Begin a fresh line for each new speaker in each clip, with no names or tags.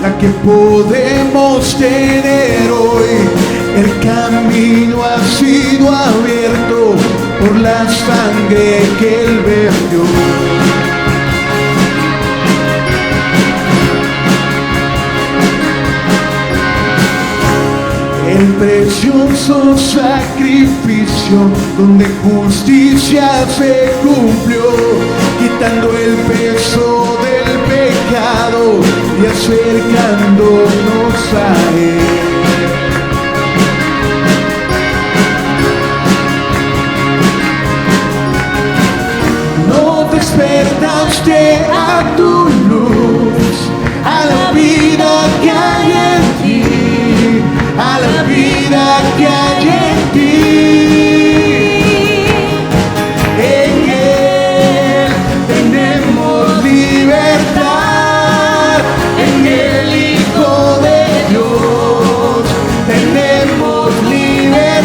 la que podemos tener hoy. El camino ha sido abierto por la sangre que Él vertió. El precioso sacrificio donde justicia se cumplió, quitando el peso del pecado y acercándonos a Él. No despertaste a tu luz, a la vida que hay en ti, a la vida que hay en ti. En Él tenemos libertad, en el Hijo de Dios tenemos libertad.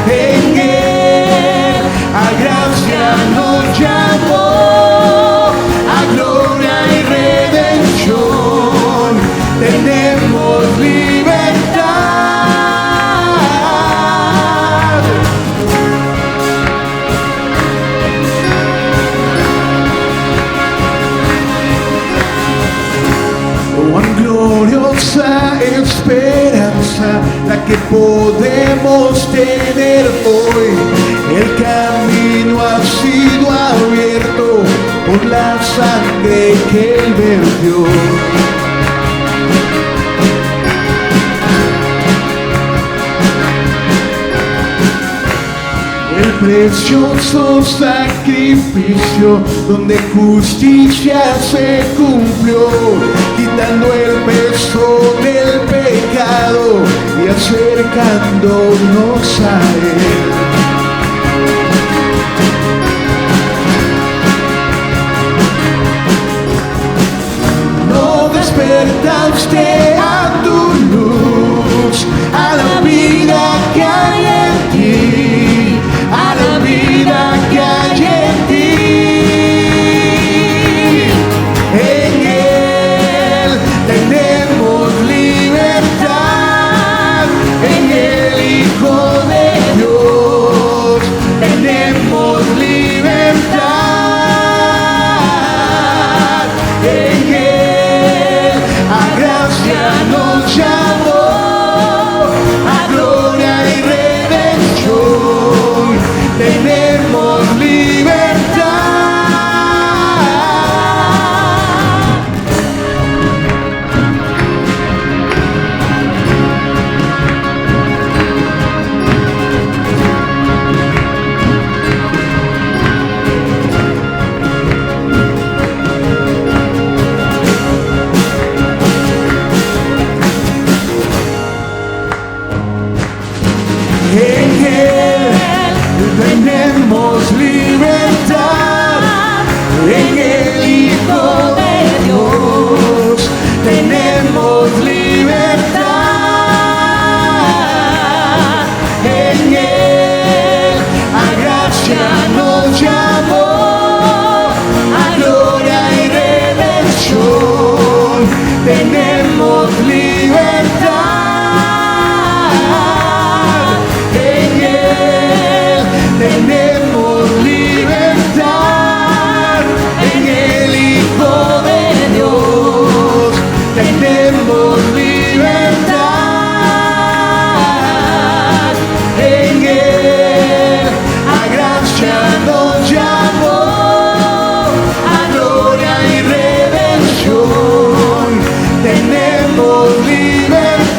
En Él a gracia nos llamó, a gloria y redención tenemos libertad. Cuán gloriosa esperanza la que podemos tener hoy. El camino ha sido abierto por la sangre que Él vertió. El precioso sacrificio donde justicia se cumplió, quitando el peso del pecado y acercándonos a Él. No despertaste a tu luz, a la vida que hay en ti, a la vida que hay en ti. En Él tenemos libertad, en el Hijo de Dios tenemos libertad. En Él a gracia nos llamó, a gloria y redención tenemos libertad. En Él tenemos libertad, en el Hijo de Dios tenemos libertad. En Él a gracia nos llamó, a gloria y redención tenemos libertad. Tenemos libertad, en el Hijo de Dios tenemos libertad. En Él a gracia nos llamó, a gloria y redención tenemos libertad.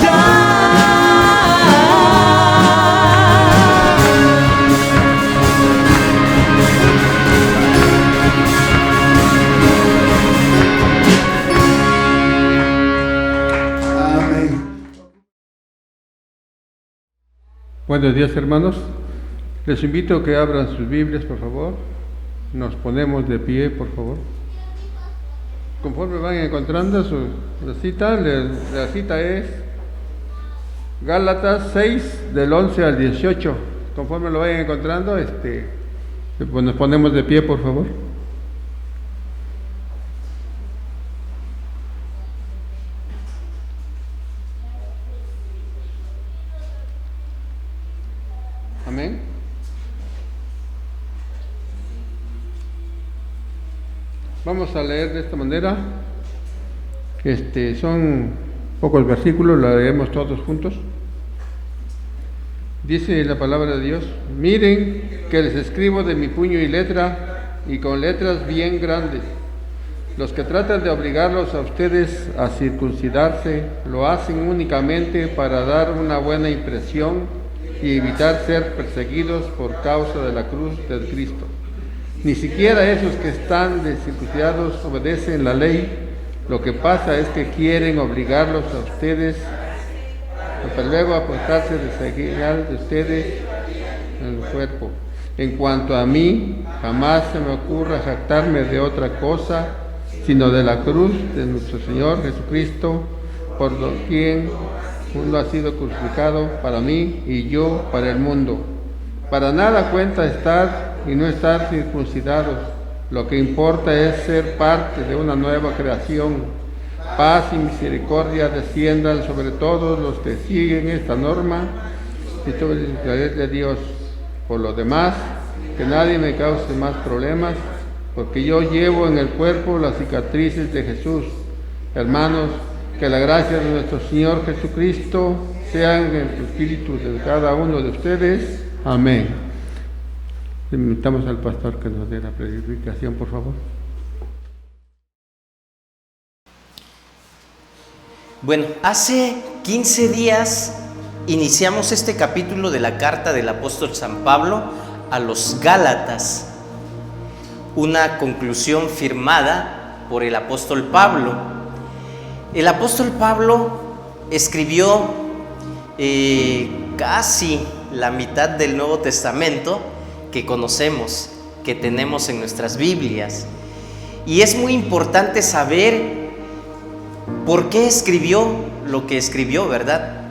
Buenos días, hermanos. Les invito a que abran sus Biblias, por favor. Nos ponemos de pie, por favor. Conforme van encontrando la cita es Gálatas 6, del 11 al 18. Conforme lo vayan encontrando, pues nos ponemos de pie, por favor. Amén. Vamos a leer de esta manera. Son pocos versículos, la leemos todos juntos. Dice la palabra de Dios: miren que les escribo de mi puño y letra, y con letras bien grandes. Los que tratan de obligarlos a ustedes a circuncidarse, lo hacen únicamente para dar una buena impresión y evitar ser perseguidos por causa de la cruz de Cristo. Ni siquiera esos que están circuncidados obedecen la ley. Lo que pasa es que quieren obligarlos a ustedes, pero luego apostarse de señal de ustedes en el cuerpo. En cuanto a mí, jamás se me ocurra jactarme de otra cosa, sino de la cruz de nuestro Señor Jesucristo, por quien uno ha sido crucificado para mí y yo para el mundo. Para nada cuenta estar y no estar circuncidados. Lo que importa es ser parte de una nueva creación. Paz y misericordia desciendan sobre todos los que siguen esta norma y sobre el Israel de Dios. Por lo demás, que nadie me cause más problemas, porque yo llevo en el cuerpo las cicatrices de Jesús. Hermanos, que la gracia de nuestro Señor Jesucristo sea en el espíritu de cada uno de ustedes. Amén. Invitamos al pastor que nos dé la predicación, por favor.
Bueno, hace 15 días iniciamos este capítulo de la carta del apóstol San Pablo a los Gálatas, una conclusión firmada por el apóstol Pablo. El apóstol Pablo escribió casi la mitad del Nuevo Testamento que conocemos, que tenemos en nuestras Biblias. Y es muy importante saber por qué escribió lo que escribió, ¿verdad?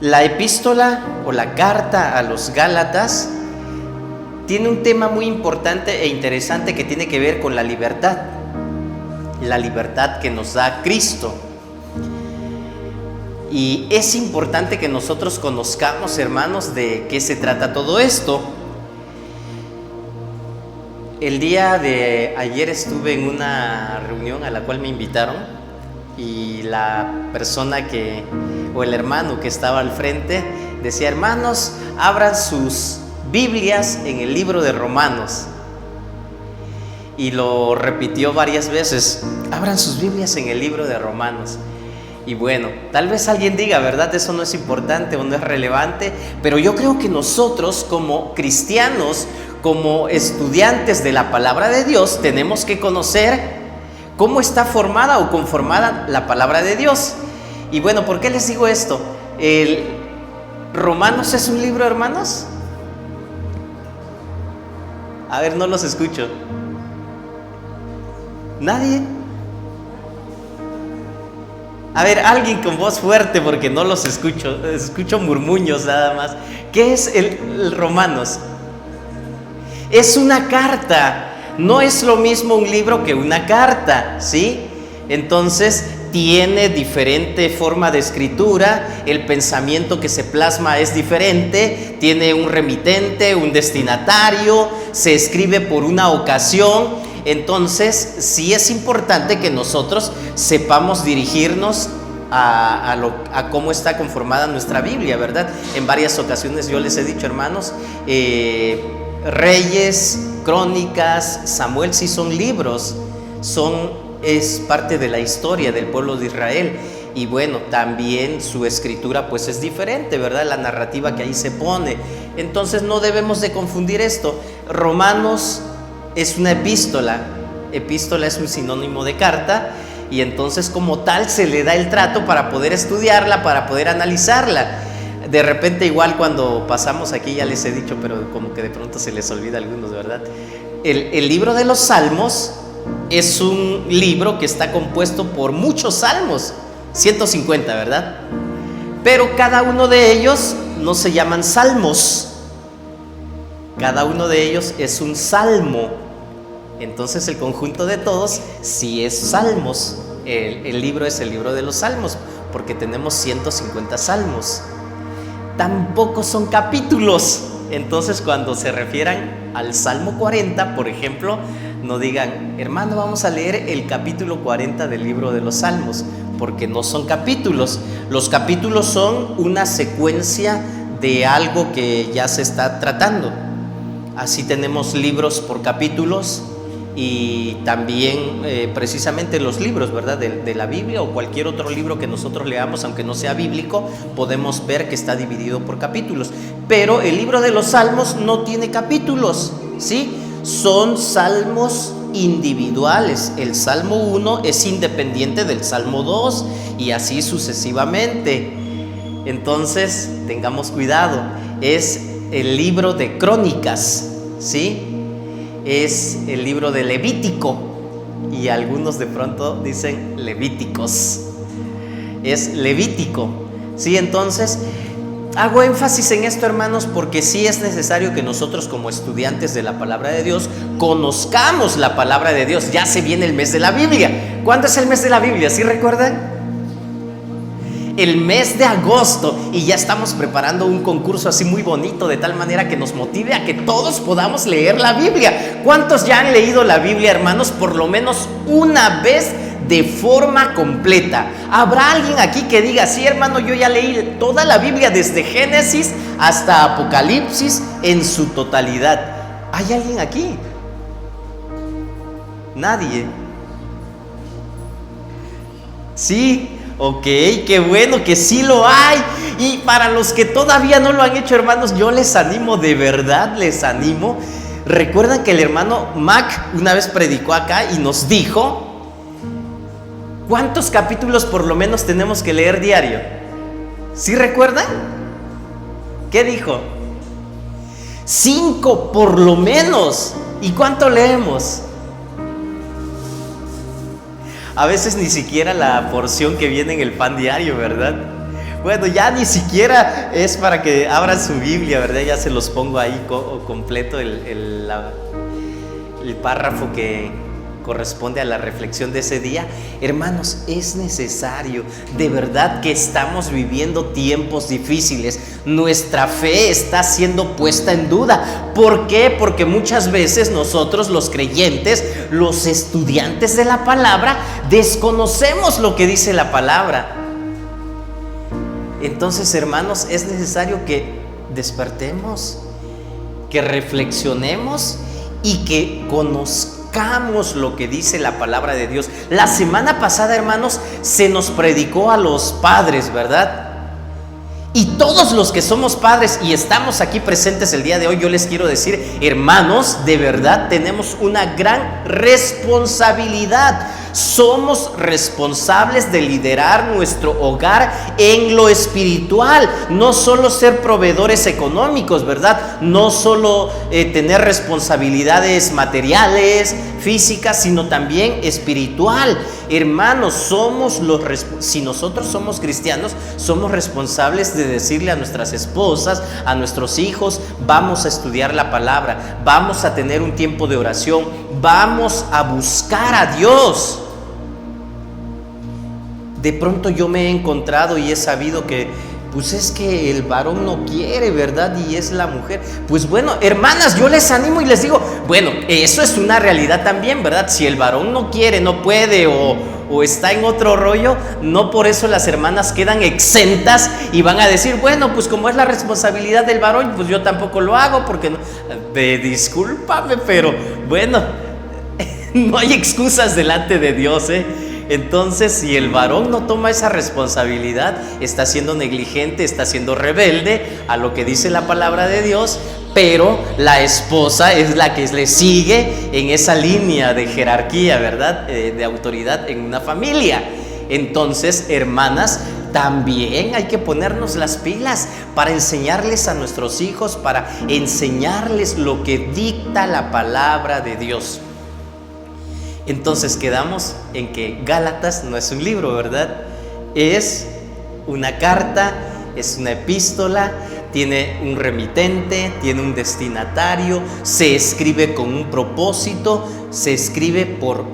La epístola o la carta a los Gálatas tiene un tema muy importante e interesante que tiene que ver con la libertad que nos da Cristo. Y es importante que nosotros conozcamos, hermanos, de qué se trata todo esto. El día de ayer estuve en una reunión a la cual me invitaron y la persona o el hermano que estaba al frente decía: hermanos, abran sus Biblias en el libro de Romanos. Y lo repitió varias veces: abran sus Biblias en el libro de Romanos. Y bueno, tal vez alguien diga, ¿verdad? Eso no es importante o no es relevante, pero yo creo que nosotros como cristianos, como estudiantes de la palabra de Dios, tenemos que conocer cómo está formada o conformada la palabra de Dios. Y bueno, ¿por qué les digo esto? ¿El Romanos es un libro, hermanos? A ver, no los escucho. ¿Nadie? A ver, alguien con voz fuerte, porque no los escucho murmuños nada más. ¿Qué es el Romanos? Es una carta, no es lo mismo un libro que una carta, ¿sí? Entonces tiene diferente forma de escritura, el pensamiento que se plasma es diferente, tiene un remitente, un destinatario, se escribe por una ocasión. Entonces sí es importante que nosotros sepamos dirigirnos a cómo está conformada nuestra Biblia, ¿verdad? En varias ocasiones yo les he dicho, hermanos, Reyes, Crónicas, Samuel sí son libros, es parte de la historia del pueblo de Israel. Y bueno, también su escritura pues es diferente, ¿verdad? La narrativa que ahí se pone. Entonces no debemos de confundir esto. Romanos es una epístola. Epístola es un sinónimo de carta, y entonces como tal se le da el trato para poder estudiarla, para poder analizarla. De repente igual cuando pasamos aquí, ya les he dicho, pero como que de pronto se les olvida a algunos, ¿verdad? El libro de los Salmos es un libro que está compuesto por muchos salmos, 150, ¿verdad? Pero cada uno de ellos no se llaman salmos. Cada uno de ellos es un salmo. Entonces el conjunto de todos sí es salmos. El libro es el libro de los salmos, porque tenemos 150 salmos. tampoco son capítulos. Entonces, cuando se refieran al Salmo 40, por ejemplo, no digan, hermano, vamos a leer el capítulo 40 del libro de los Salmos, porque no son capítulos. Los capítulos son una secuencia de algo que ya se está tratando. Así tenemos libros por capítulos y también precisamente los libros, ¿verdad? De la Biblia o cualquier otro libro que nosotros leamos, aunque no sea bíblico, podemos ver que está dividido por capítulos. Pero el libro de los Salmos no tiene capítulos, ¿sí? Son salmos individuales. El Salmo 1 es independiente del Salmo 2 y así sucesivamente. Entonces, tengamos cuidado. Es el libro de Crónicas, ¿sí? Es el libro de Levítico, y algunos de pronto dicen Levíticos. Es Levítico, ¿sí? Entonces, hago énfasis en esto, hermanos, porque sí es necesario que nosotros, como estudiantes de la palabra de Dios, conozcamos la palabra de Dios. Ya se viene el mes de la Biblia. ¿Cuándo es el mes de la Biblia? ¿Sí recuerdan? El mes de agosto, y ya estamos preparando un concurso así muy bonito, de tal manera que nos motive a que todos podamos leer la Biblia. ¿Cuántos ya han leído la Biblia, hermanos? Por lo menos una vez de forma completa. ¿Habrá alguien aquí que diga, sí, hermano, yo ya leí toda la Biblia desde Génesis hasta Apocalipsis en su totalidad? ¿Hay alguien aquí? Nadie. Sí. Ok, qué bueno que sí lo hay. Y para los que todavía no lo han hecho, hermanos, yo les animo, de verdad les animo. Recuerdan que el hermano Mac una vez predicó acá y nos dijo ¿cuántos capítulos por lo menos tenemos que leer diario? ¿Sí recuerdan? ¿Qué dijo? 5 por lo menos. ¿Y cuánto leemos? A veces ni siquiera la porción que viene en el pan diario, ¿verdad? Bueno, ya ni siquiera es para que abran su Biblia, ¿verdad? Ya se los pongo ahí completo el párrafo que corresponde a la reflexión de ese día. Hermanos, es necesario, de verdad que estamos viviendo tiempos difíciles. Nuestra fe está siendo puesta en duda. ¿Por qué? Porque muchas veces nosotros, los creyentes, los estudiantes de la palabra, desconocemos lo que dice la palabra. Entonces, hermanos, es necesario que despertemos, que reflexionemos y que conozcamos lo que dice la palabra de Dios. La semana pasada, hermanos, se nos predicó a los padres, ¿verdad? Y todos los que somos padres y estamos aquí presentes el día de hoy, yo les quiero decir, hermanos, de verdad tenemos una gran responsabilidad. Somos responsables de liderar nuestro hogar en lo espiritual. No solo ser proveedores económicos, ¿verdad? No solo tener responsabilidades materiales, físicas, sino también espiritual. Hermanos, si nosotros somos cristianos, somos responsables de decirle a nuestras esposas, a nuestros hijos, vamos a estudiar la palabra, vamos a tener un tiempo de oración, vamos a buscar a Dios. De pronto yo me he encontrado y he sabido que pues es que el varón no quiere, ¿verdad? Y es la mujer. Pues bueno, hermanas, yo les animo y les digo, bueno, eso es una realidad también, ¿verdad? Si el varón no quiere, no puede o está en otro rollo, no por eso las hermanas quedan exentas y van a decir, bueno, pues como es la responsabilidad del varón, pues yo tampoco lo hago porque no. Discúlpame, pero bueno, no hay excusas delante de Dios, ¿eh? Entonces, si el varón no toma esa responsabilidad, está siendo negligente, está siendo rebelde a lo que dice la palabra de Dios, pero la esposa es la que le sigue en esa línea de jerarquía, ¿verdad? De autoridad en una familia. Entonces, hermanas, también hay que ponernos las pilas para enseñarles a nuestros hijos, para enseñarles lo que dicta la palabra de Dios. Entonces quedamos en que Gálatas no es un libro, ¿verdad? Es una carta, es una epístola, tiene un remitente, tiene un destinatario, se escribe con un propósito, se escribe por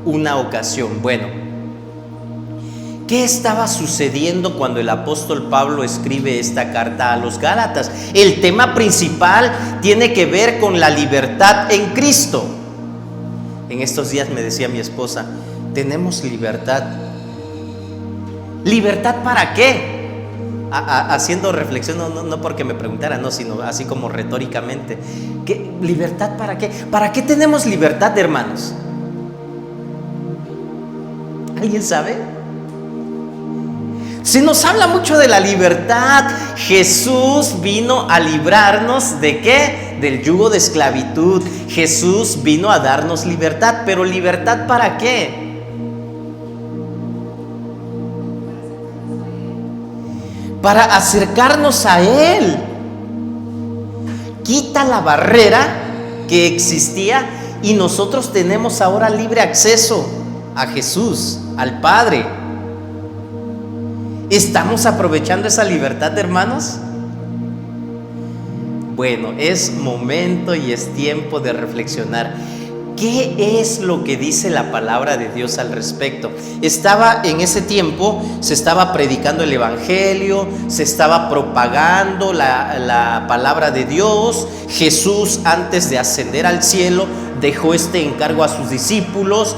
una ocasión. Bueno, ¿Qué estaba sucediendo cuando el apóstol Pablo escribe esta carta a los Gálatas? El tema principal tiene que ver con la libertad en Cristo. En estos días me decía mi esposa, tenemos libertad. ¿Libertad para qué? Haciendo reflexión, no porque me preguntara, no, sino así como retóricamente. ¿Qué? ¿Libertad para qué? ¿Para qué tenemos libertad, hermanos? ¿Alguien sabe? Se nos habla mucho de la libertad. Jesús vino a librarnos ¿de qué? Del yugo de esclavitud. Jesús vino a darnos libertad, pero ¿libertad para qué? Para acercarnos a Él. Quita la barrera que existía y nosotros tenemos ahora libre acceso a Jesús, al Padre. ¿Estamos aprovechando esa libertad, hermanos? Bueno, es momento y es tiempo de reflexionar. ¿Qué es lo que dice la palabra de Dios al respecto? En ese tiempo se estaba predicando el evangelio, se estaba propagando la palabra de Dios. Jesús, antes de ascender al cielo, dejó este encargo a sus discípulos.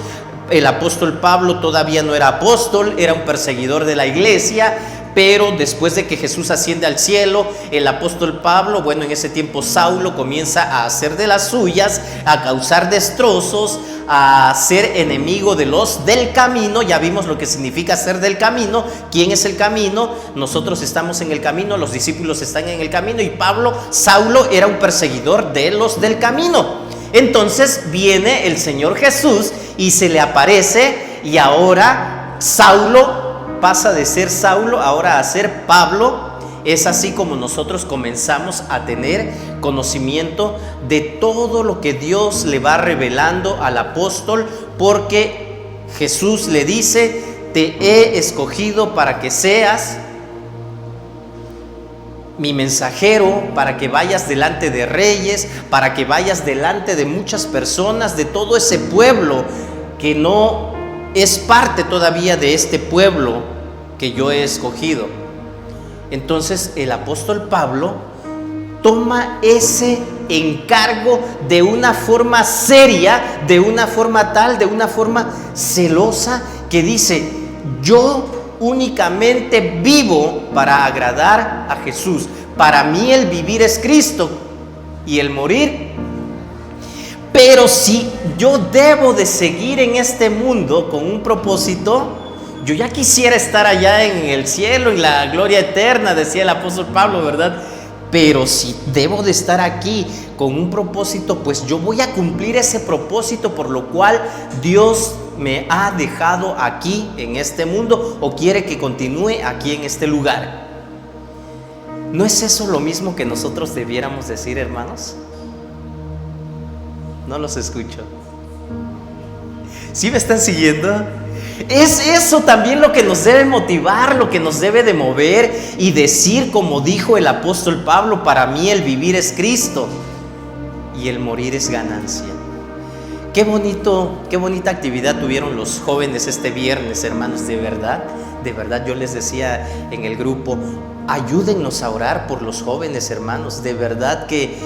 El apóstol Pablo todavía no era apóstol, era un perseguidor de la iglesia, pero después de que Jesús asciende al cielo, el apóstol Pablo, bueno, en ese tiempo Saulo comienza a hacer de las suyas, a causar destrozos, a ser enemigo de los del camino. Ya vimos lo que significa ser del camino. ¿Quién es el camino? Nosotros estamos en el camino, los discípulos están en el camino, y Saulo era un perseguidor de los del camino. Entonces viene el Señor Jesús y se le aparece, y ahora Saulo pasa de ser Saulo ahora a ser Pablo. Es así como nosotros comenzamos a tener conocimiento de todo lo que Dios le va revelando al apóstol, porque Jesús le dice: te he escogido para que seas mi mensajero, para que vayas delante de reyes, para que vayas delante de muchas personas, de todo ese pueblo que no es parte todavía de este pueblo que yo he escogido. Entonces el apóstol Pablo toma ese encargo de una forma seria, de una forma tal, de una forma celosa, que dice: yo únicamente vivo para agradar a Jesús. Para mí el vivir es Cristo y el morir. Pero si yo debo de seguir en este mundo con un propósito, yo ya quisiera estar allá en el cielo, en la gloria eterna, decía el apóstol Pablo, ¿verdad? Pero si debo de estar aquí con un propósito, pues yo voy a cumplir ese propósito por lo cual Dios me ha dejado aquí en este mundo, o quiere que continúe aquí en este lugar. ¿No es eso lo mismo que nosotros debiéramos decir, hermanos? No los escucho. ¿Sí me están siguiendo? Es eso también lo que nos debe motivar, lo que nos debe de mover y decir, como dijo el apóstol Pablo: para mí el vivir es Cristo y el morir es ganancia. Qué bonita actividad tuvieron los jóvenes este viernes, hermanos. De verdad, yo les decía en el grupo: ayúdennos a orar por los jóvenes, hermanos. De verdad que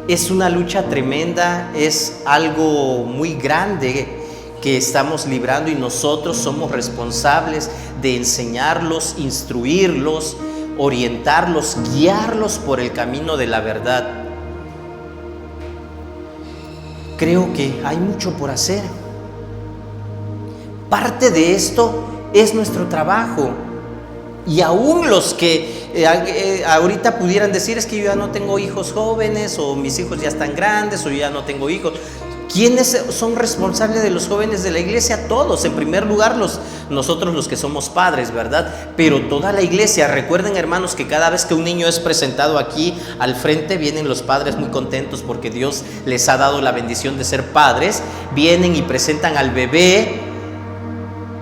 es una lucha tremenda, es algo muy grande que estamos librando, y nosotros somos responsables de enseñarlos, instruirlos, orientarlos, guiarlos por el camino de la verdad. Creo que hay mucho por hacer. Parte de esto es nuestro trabajo. Y aún los que ahorita pudieran decir: es que yo ya no tengo hijos jóvenes, o mis hijos ya están grandes, o yo ya no tengo hijos. ¿Quiénes son responsables de los jóvenes de la iglesia? Todos. En primer lugar, nosotros los que somos padres, ¿verdad? Pero toda la iglesia. Recuerden, hermanos, que cada vez que un niño es presentado aquí al frente, vienen los padres muy contentos porque Dios les ha dado la bendición de ser padres. Vienen y presentan al bebé.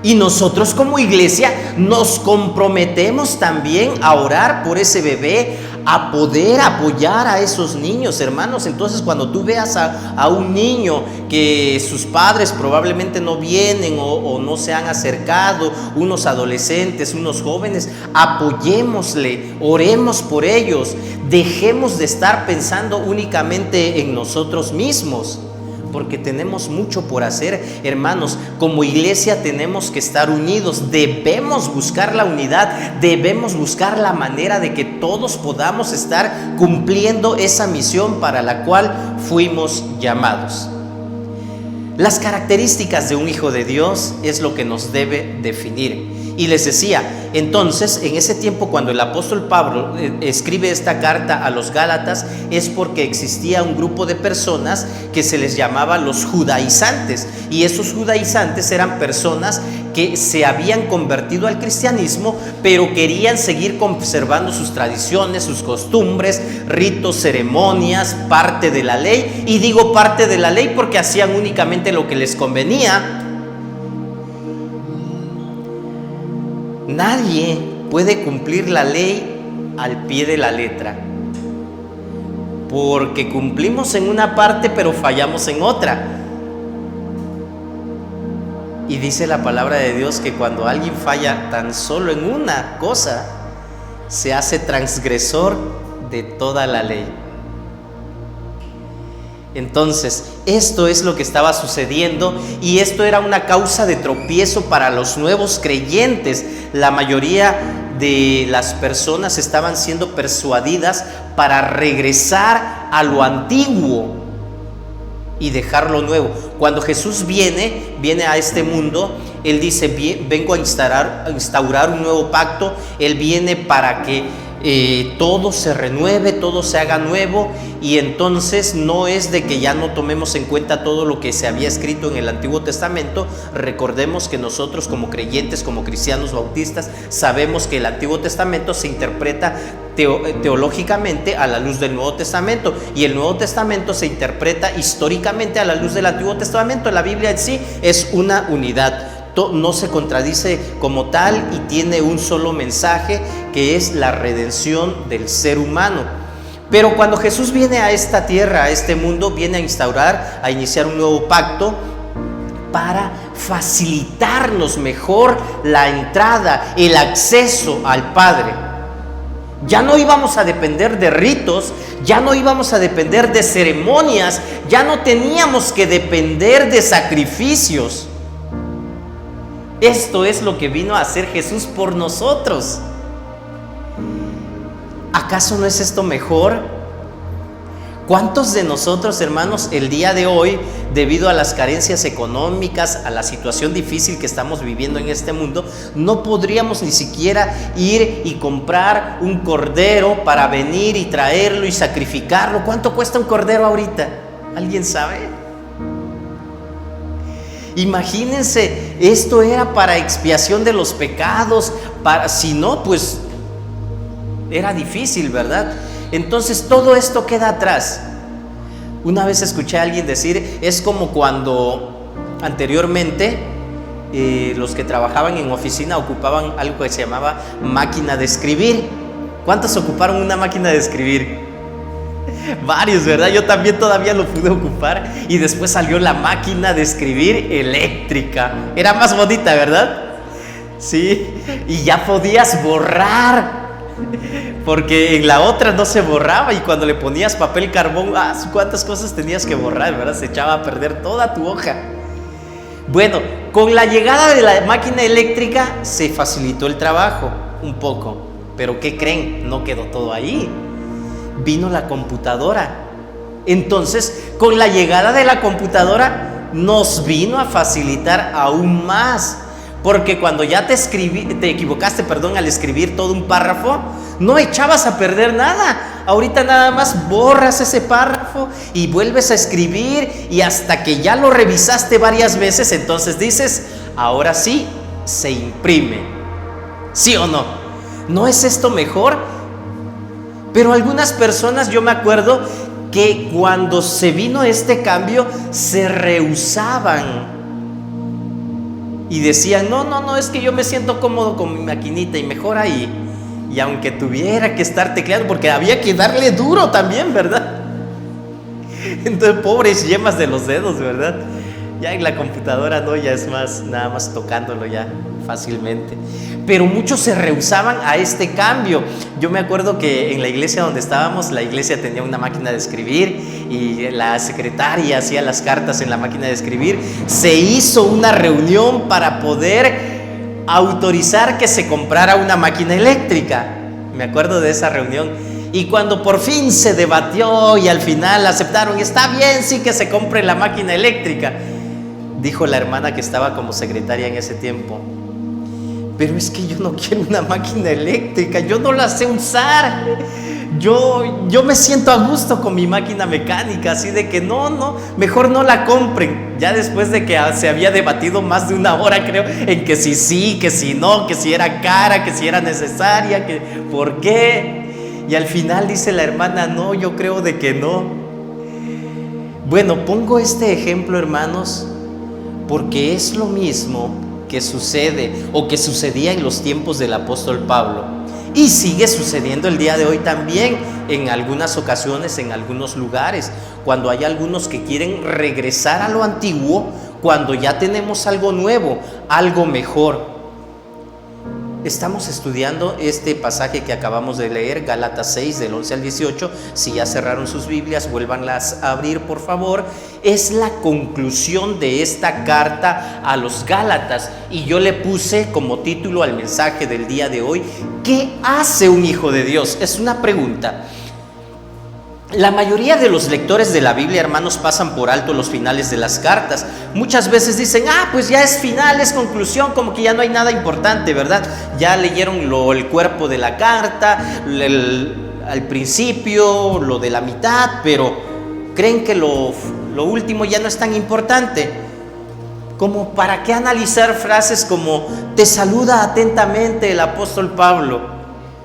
Y nosotros como iglesia nos comprometemos también a orar por ese bebé, a poder apoyar a esos niños, hermanos. Entonces, cuando tú veas a un niño que sus padres probablemente no vienen o no se han acercado, unos adolescentes, unos jóvenes, apoyémosle, oremos por ellos, dejemos de estar pensando únicamente en nosotros mismos, porque tenemos mucho por hacer, hermanos. Como iglesia tenemos que estar unidos, debemos buscar la unidad, debemos buscar la manera de que todos podamos estar cumpliendo esa misión para la cual fuimos llamados. Las características de un hijo de Dios es lo que nos debe definir. Y les decía, entonces, en ese tiempo cuando el apóstol Pablo escribe esta carta a los Gálatas, es porque existía un grupo de personas que se les llamaba los judaizantes. Y esos judaizantes eran personas que se habían convertido al cristianismo, pero querían seguir conservando sus tradiciones, sus costumbres, ritos, ceremonias, parte de la ley. Y digo parte de la ley porque hacían únicamente lo que les convenía. Nadie puede cumplir la ley al pie de la letra, porque cumplimos en una parte pero fallamos en otra. Y dice la palabra de Dios que cuando alguien falla tan solo en una cosa, se hace transgresor de toda la ley. Entonces, esto es lo que estaba sucediendo, y esto era una causa de tropiezo para los nuevos creyentes. La mayoría de las personas estaban siendo persuadidas para regresar a lo antiguo y dejar lo nuevo. Cuando Jesús viene a este mundo, Él dice: vengo a instaurar un nuevo pacto. Él viene para que todo se renueve, todo se haga nuevo. Y entonces no es de que ya no tomemos en cuenta todo lo que se había escrito en el Antiguo Testamento. Recordemos que nosotros, como creyentes, como cristianos bautistas, sabemos que el Antiguo Testamento se interpreta teológicamente a la luz del Nuevo Testamento, y el Nuevo Testamento se interpreta históricamente a la luz del Antiguo Testamento. La Biblia en sí es una unidad, no se contradice como tal, y tiene un solo mensaje, que es la redención del ser humano. Pero cuando Jesús viene a esta tierra, a este mundo, viene a iniciar un nuevo pacto para facilitarnos mejor la entrada, el acceso al Padre. Ya no íbamos a depender de ritos, ya no íbamos a depender de ceremonias, ya no teníamos que depender de sacrificios. Esto es lo que vino a hacer Jesús por nosotros. ¿Acaso no es esto mejor? ¿Cuántos de nosotros, hermanos, el día de hoy, debido a las carencias económicas, a la situación difícil que estamos viviendo en este mundo, no podríamos ni siquiera ir y comprar un cordero para venir y traerlo y sacrificarlo? ¿Cuánto cuesta un cordero ahorita? ¿Alguien sabe? Imagínense, esto era para expiación de los pecados, si no, pues era difícil, ¿verdad? Entonces todo esto queda atrás. Una vez escuché a alguien decir, es como cuando anteriormente los que trabajaban en oficina ocupaban algo que se llamaba máquina de escribir. ¿Cuántos ocuparon una máquina de escribir? Varios, ¿verdad? Yo también todavía lo pude ocupar, y después salió la máquina de escribir eléctrica. Era más bonita, ¿verdad? Sí, y ya podías borrar, porque en la otra no se borraba, y cuando le ponías papel carbón, cuántas cosas tenías que borrar, ¿verdad? Se echaba a perder toda tu hoja. Bueno, con la llegada de la máquina eléctrica se facilitó el trabajo un poco, pero ¿qué creen? No quedó todo ahí. Vino la computadora. Entonces, con la llegada de la computadora nos vino a facilitar aún más, porque cuando ya te equivocaste, al escribir todo un párrafo, no echabas a perder nada. Ahorita nada más borras ese párrafo y vuelves a escribir, y hasta que ya lo revisaste varias veces, entonces dices, ahora sí, se imprime. ¿Sí o no? ¿No es esto mejor? Pero algunas personas, yo me acuerdo que cuando se vino este cambio, se rehusaban y decían, no, es que yo me siento cómodo con mi maquinita y mejor ahí. Y aunque tuviera que estar tecleando, porque había que darle duro también, ¿verdad? Entonces, pobres yemas de los dedos, ¿verdad? Ya en la computadora no, ya es más, nada más tocándolo ya fácilmente. Pero muchos se rehusaban a este cambio. Yo me acuerdo que en la iglesia donde estábamos, la iglesia tenía una máquina de escribir y la secretaria hacía las cartas en la máquina de escribir. Se hizo una reunión para poder autorizar que se comprara una máquina eléctrica. Me acuerdo de esa reunión. Y cuando por fin se debatió y al final aceptaron, está bien, sí, que se compre la máquina eléctrica, dijo la hermana que estaba como secretaria en ese tiempo: pero es que yo no quiero una máquina eléctrica, yo no la sé usar, yo me siento a gusto con mi máquina mecánica, así de que no, mejor no la compren. Ya después de que se había debatido más de una hora, creo, en que si sí, que si no, que si era cara, que si era necesaria, que por qué. Y al final dice la hermana: no, yo creo de que no. Bueno, pongo este ejemplo, hermanos, porque es lo mismo que sucede o que sucedía en los tiempos del apóstol Pablo y sigue sucediendo el día de hoy también en algunas ocasiones, en algunos lugares, cuando hay algunos que quieren regresar a lo antiguo cuando ya tenemos algo nuevo, algo mejor. Estamos estudiando este pasaje que acabamos de leer, Gálatas 6, del 11 al 18. Si ya cerraron sus Biblias, vuélvanlas a abrir, por favor. Es la conclusión de esta carta a los Gálatas. Y yo le puse como título al mensaje del día de hoy: ¿qué hace un hijo de Dios? Es una pregunta. La mayoría de los lectores de la Biblia, hermanos, pasan por alto los finales de las cartas. Muchas veces dicen: pues ya es final, es conclusión, como que ya no hay nada importante, ¿verdad? Ya leyeron el cuerpo de la carta, al principio, lo de la mitad, pero creen que lo último ya no es tan importante. Como para qué analizar frases como: te saluda atentamente el apóstol Pablo.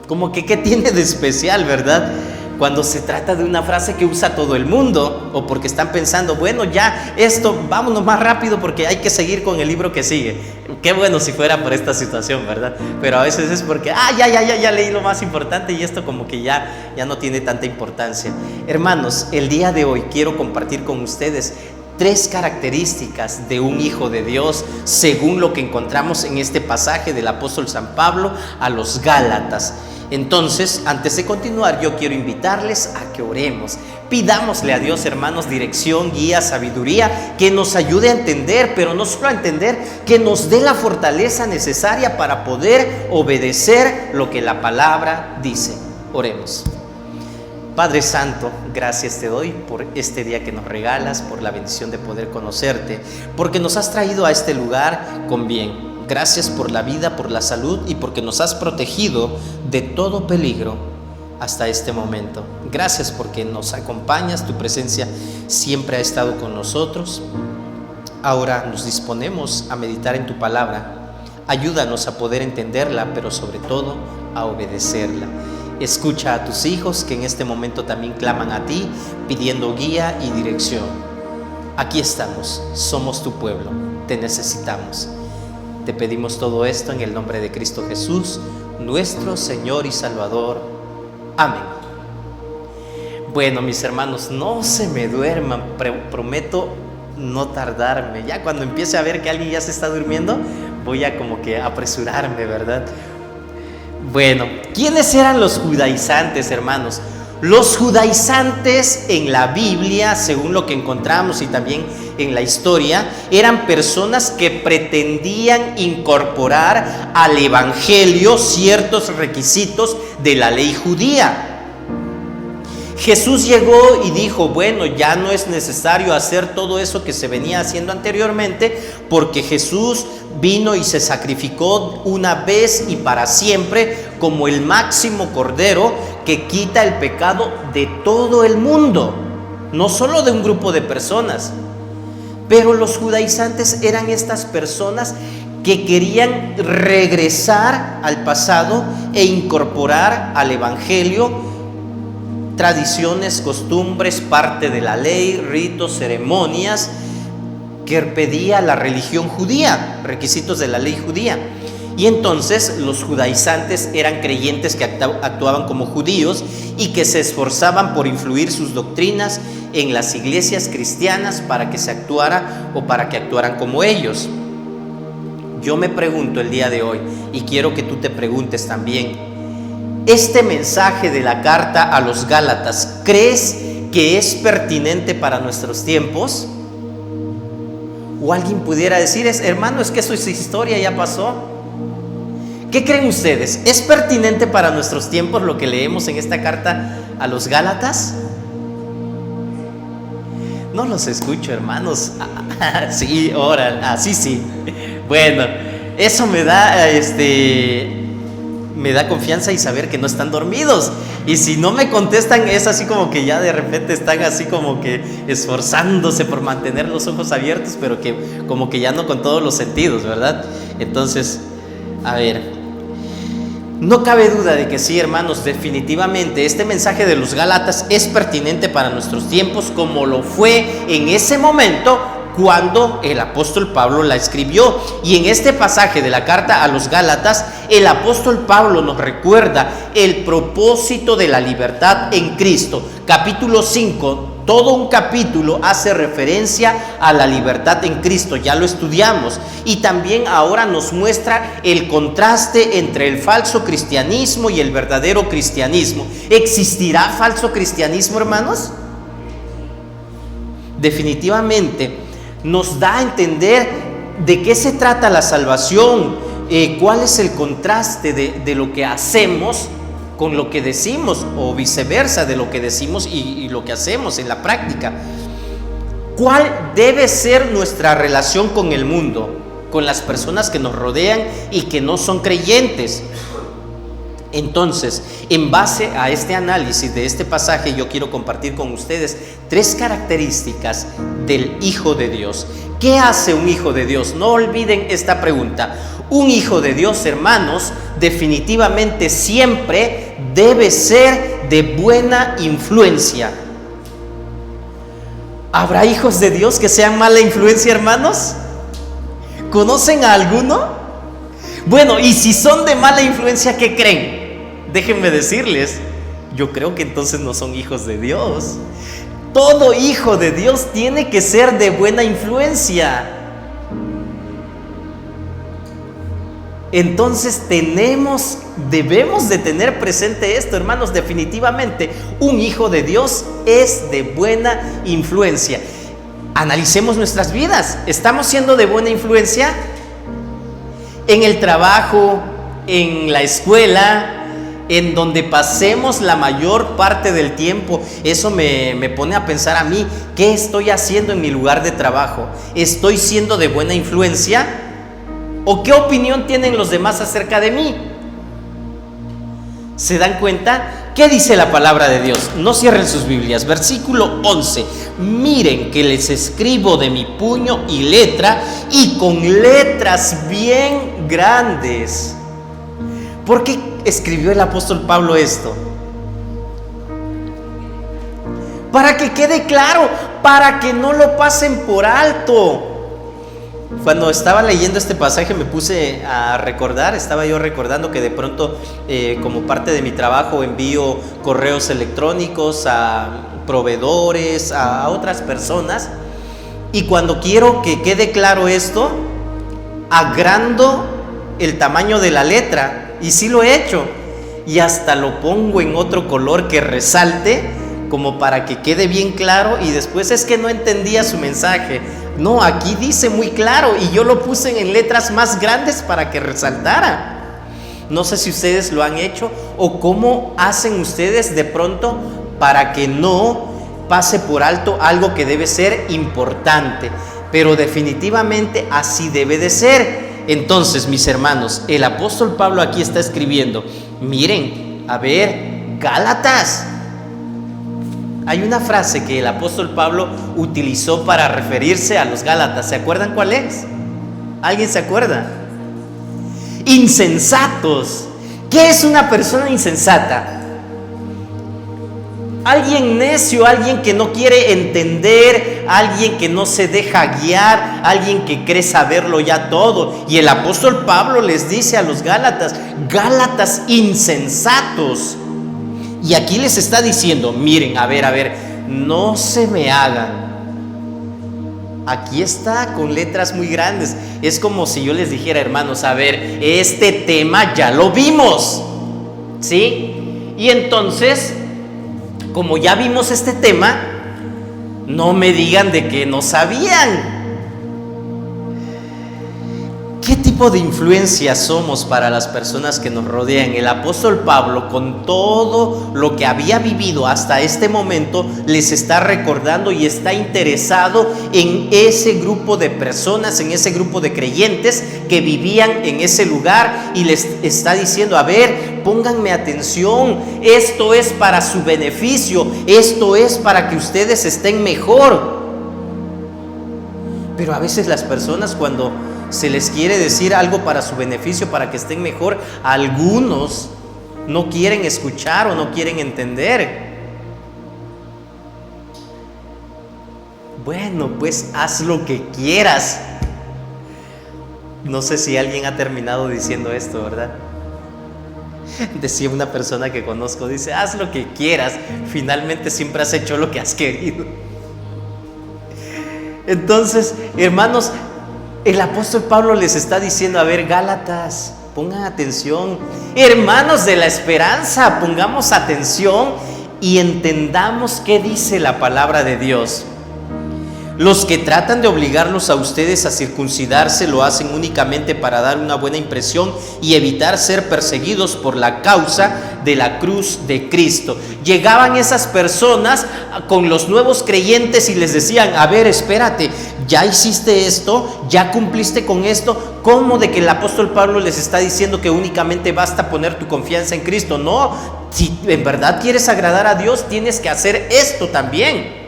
Como que qué tiene de especial, ¿verdad? Cuando se trata de una frase que usa todo el mundo, o porque están pensando: bueno, ya esto, vámonos más rápido porque hay que seguir con el libro que sigue. Qué bueno si fuera por esta situación, ¿verdad? Pero a veces es porque, ya leí lo más importante y esto como que ya no tiene tanta importancia. Hermanos, el día de hoy quiero compartir con ustedes 3 características de un hijo de Dios según lo que encontramos en este pasaje del apóstol San Pablo a los Gálatas. Entonces, antes de continuar, yo quiero invitarles a que oremos. Pidámosle a Dios, hermanos, dirección, guía, sabiduría, que nos ayude a entender, pero no solo a entender, que nos dé la fortaleza necesaria para poder obedecer lo que la palabra dice. Oremos. Padre Santo, gracias te doy por este día que nos regalas, por la bendición de poder conocerte, porque nos has traído a este lugar con bien. Gracias por la vida, por la salud y porque nos has protegido de todo peligro hasta este momento. Gracias porque nos acompañas, tu presencia siempre ha estado con nosotros. Ahora nos disponemos a meditar en tu palabra. Ayúdanos a poder entenderla, pero sobre todo a obedecerla. Escucha a tus hijos que en este momento también claman a ti, pidiendo guía y dirección. Aquí estamos, somos tu pueblo, te necesitamos. Te pedimos todo esto en el nombre de Cristo Jesús, nuestro Señor y Salvador. Amén. Bueno, mis hermanos, no se me duerman, prometo no tardarme. Ya cuando empiece a ver que alguien ya se está durmiendo, voy a como que apresurarme, ¿verdad? Bueno, ¿quiénes eran los judaizantes, hermanos? Los judaizantes en la Biblia, según lo que encontramos y también en la historia, eran personas que pretendían incorporar al evangelio ciertos requisitos de la ley judía. Jesús llegó y dijo: bueno, ya no es necesario hacer todo eso que se venía haciendo anteriormente, porque Jesús vino y se sacrificó una vez y para siempre como el máximo cordero que quita el pecado de todo el mundo, no solo de un grupo de personas. Pero los judaizantes eran estas personas que querían regresar al pasado e incorporar al evangelio tradiciones, costumbres, parte de la ley, ritos, ceremonias que pedía la religión judía, requisitos de la ley judía. Y entonces los judaizantes eran creyentes que actuaban como judíos y que se esforzaban por influir sus doctrinas en las iglesias cristianas para que se actuara o para que actuaran como ellos. Yo me pregunto el día de hoy, y quiero que tú te preguntes también, este mensaje de la carta a los Gálatas, ¿crees que es pertinente para nuestros tiempos? O alguien pudiera decir, hermano, es que eso es historia, ya pasó. ¿Qué creen ustedes? ¿Es pertinente para nuestros tiempos lo que leemos en esta carta a los Gálatas? No los escucho, hermanos. Sí, ahora, así sí. Bueno, eso me da confianza y saber que no están dormidos. Y si no me contestan, es así como que ya de repente están así como que esforzándose por mantener los ojos abiertos, pero que como que ya no con todos los sentidos, ¿verdad? Entonces, a ver, no cabe duda de que sí, hermanos, definitivamente este mensaje de los Gálatas es pertinente para nuestros tiempos, como lo fue en ese momento cuando el apóstol Pablo la escribió. Y en este pasaje de la carta a los Gálatas, el apóstol Pablo nos recuerda el propósito de la libertad en Cristo. Capítulo 5, todo un capítulo hace referencia a la libertad en Cristo, ya lo estudiamos. Y también ahora nos muestra el contraste entre el falso cristianismo y el verdadero cristianismo. ¿Existirá falso cristianismo, hermanos? Definitivamente nos da a entender de qué se trata la salvación, cuál es el contraste de lo que hacemos con lo que decimos, o viceversa, de lo que decimos y lo que hacemos en la práctica. ¿Cuál debe ser nuestra relación con el mundo, con las personas que nos rodean y que no son creyentes? Entonces, en base a este análisis de este pasaje, yo quiero compartir con ustedes 3 características del Hijo de Dios. ¿Qué hace un Hijo de Dios? No olviden esta pregunta. Un Hijo de Dios, hermanos, definitivamente siempre debe ser de buena influencia. ¿Habrá hijos de Dios que sean mala influencia, hermanos? ¿Conocen a alguno? Bueno, y si son de mala influencia, ¿qué creen? Déjenme decirles, yo creo que entonces no son hijos de Dios. Todo hijo de Dios tiene que ser de buena influencia. Entonces debemos de tener presente esto, hermanos. Definitivamente un hijo de Dios es de buena influencia. Analicemos nuestras vidas. ¿Estamos siendo de buena influencia? En el trabajo, en la escuela, en donde pasemos la mayor parte del tiempo. Eso me pone a pensar a mí, ¿qué estoy haciendo en mi lugar de trabajo? ¿Estoy siendo de buena influencia? ¿O qué opinión tienen los demás acerca de mí? ¿Se dan cuenta? ¿Qué dice la palabra de Dios? No cierren sus Biblias. Versículo 11. Miren que les escribo de mi puño y letra, y con letras bien grandes. ¿Por qué escribió el apóstol Pablo esto? Para que quede claro, para que no lo pasen por alto. Cuando estaba leyendo este pasaje me puse a recordar, estaba yo recordando que de pronto como parte de mi trabajo envío correos electrónicos a proveedores, a otras personas, y cuando quiero que quede claro esto, agrando el tamaño de la letra. Y sí lo he hecho, y hasta lo pongo en otro color que resalte, como para que quede bien claro. Y después es que no entendía su mensaje. No, aquí dice muy claro, y yo lo puse en letras más grandes para que resaltara. No sé si ustedes lo han hecho, o cómo hacen ustedes de pronto para que no pase por alto algo que debe ser importante. Pero definitivamente así debe de ser. Entonces, mis hermanos, el apóstol Pablo aquí está escribiendo, miren, a ver, Gálatas. Hay una frase que el apóstol Pablo utilizó para referirse a los Gálatas. ¿Se acuerdan cuál es? ¿Alguien se acuerda? Insensatos. ¿Qué es una persona insensata? Alguien necio, alguien que no quiere entender, alguien que no se deja guiar, alguien que cree saberlo ya todo. Y el apóstol Pablo les dice a los Gálatas: Gálatas insensatos. Y aquí les está diciendo: miren, a ver, no se me hagan. Aquí está con letras muy grandes. Es como si yo les dijera: hermanos, a ver, este tema ya lo vimos, ¿sí? Y entonces, como ya vimos este tema, no me digan de que no sabían. ¿Qué tipo de influencia somos para las personas que nos rodean? El apóstol Pablo, con todo lo que había vivido hasta este momento, les está recordando y está interesado en ese grupo de personas, en ese grupo de creyentes que vivían en ese lugar, y les está diciendo: a ver, pónganme atención, esto es para su beneficio, esto es para que ustedes estén mejor. Pero a veces las personas, cuando se les quiere decir algo para su beneficio, para que estén mejor, algunos no quieren escuchar o no quieren entender. Bueno, pues haz lo que quieras. No sé si alguien ha terminado diciendo esto, ¿verdad? Decía una persona que conozco, dice: haz lo que quieras, finalmente siempre has hecho lo que has querido. Entonces, hermanos, el apóstol Pablo les está diciendo: a ver, Gálatas, pongan atención. Hermanos de la esperanza, pongamos atención y entendamos qué dice la palabra de Dios. Los que tratan de obligarlos a ustedes a circuncidarse lo hacen únicamente para dar una buena impresión y evitar ser perseguidos por la causa de la cruz de Cristo. Llegaban esas personas con los nuevos creyentes y les decían: a ver, espérate, ya hiciste esto, ya cumpliste con esto. ¿Cómo de que el apóstol Pablo les está diciendo que únicamente basta poner tu confianza en Cristo? No, si en verdad quieres agradar a Dios, tienes que hacer esto también.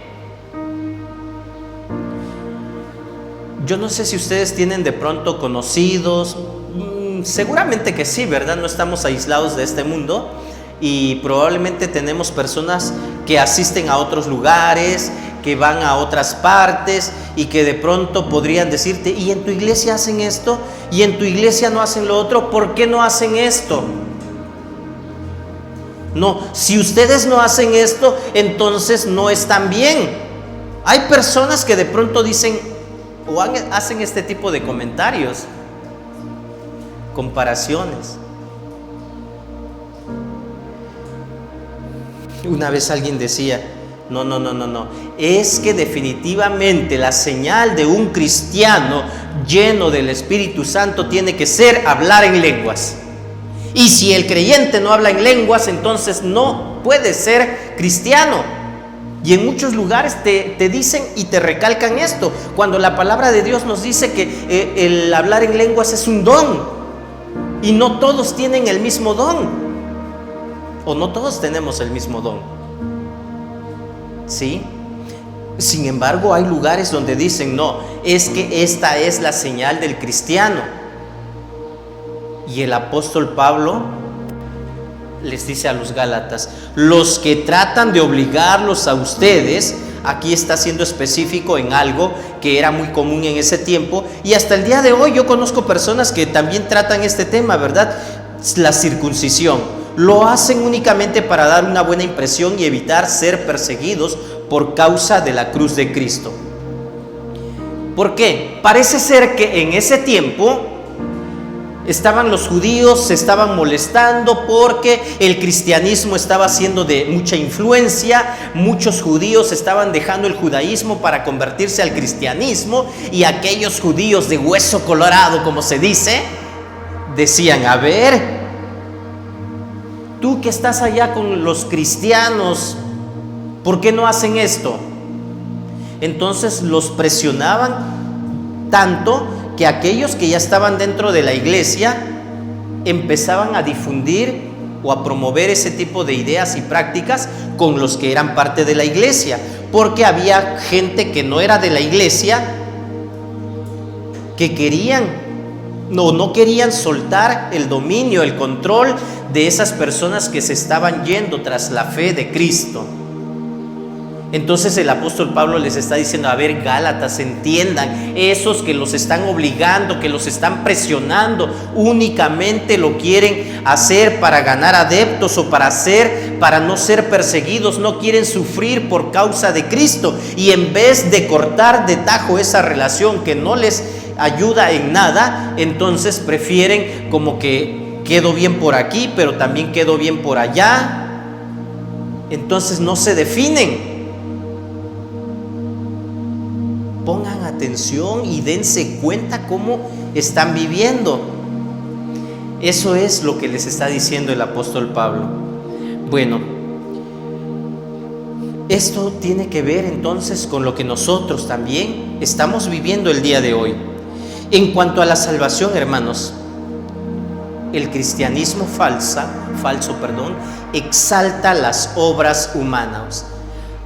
Yo no sé si ustedes tienen de pronto conocidos, seguramente que sí, ¿verdad? No estamos aislados de este mundo, y probablemente tenemos personas que asisten a otros lugares, que van a otras partes, y que de pronto podrían decirte: ¿y en tu iglesia hacen esto? ¿Y en tu iglesia no hacen lo otro? ¿Por qué no hacen esto? No, si ustedes no hacen esto, entonces no están bien. Hay personas que de pronto dicen o hacen este tipo de comentarios, comparaciones. Una vez alguien decía: no, es que definitivamente la señal de un cristiano lleno del Espíritu Santo tiene que ser hablar en lenguas. Y si el creyente no habla en lenguas, entonces no puede ser cristiano. Y en muchos lugares te dicen y te recalcan esto, cuando la palabra de Dios nos dice que el hablar en lenguas es un don, y no todos tienen el mismo don, o no todos tenemos el mismo don, ¿sí? Sin embargo, hay lugares donde dicen: no, es que esta es la señal del cristiano. Y el apóstol Pablo les dice a los Gálatas: los que tratan de obligarlos a ustedes, aquí está siendo específico en algo que era muy común en ese tiempo, y hasta el día de hoy yo conozco personas que también tratan este tema, ¿verdad? La circuncisión. Lo hacen únicamente para dar una buena impresión y evitar ser perseguidos por causa de la cruz de Cristo. ¿Por qué? Parece ser que en ese tiempo estaban los judíos, se estaban molestando porque el cristianismo estaba siendo de mucha influencia. Muchos judíos estaban dejando el judaísmo para convertirse al cristianismo, y aquellos judíos de hueso colorado, como se dice, decían: a ver, tú que estás allá con los cristianos, ¿por qué no hacen esto? Entonces los presionaban tanto que aquellos que ya estaban dentro de la iglesia empezaban a difundir o a promover ese tipo de ideas y prácticas con los que eran parte de la iglesia, porque había gente que no era de la iglesia que no querían soltar el dominio, el control de esas personas que se estaban yendo tras la fe de Cristo. Entonces el apóstol Pablo les está diciendo: a ver, Gálatas, entiendan, esos que los están obligando, que los están presionando, únicamente lo quieren hacer para ganar adeptos o para no ser perseguidos, no quieren sufrir por causa de Cristo. Y en vez de cortar de tajo esa relación que no les ayuda en nada, entonces prefieren como que quedo bien por aquí, pero también quedo bien por allá. Entonces no se definen. Pongan atención y dense cuenta cómo están viviendo. Eso es lo que les está diciendo el apóstol Pablo. Bueno, esto tiene que ver entonces con lo que nosotros también estamos viviendo el día de hoy. En cuanto a la salvación, hermanos, el cristianismo falso, exalta las obras humanas.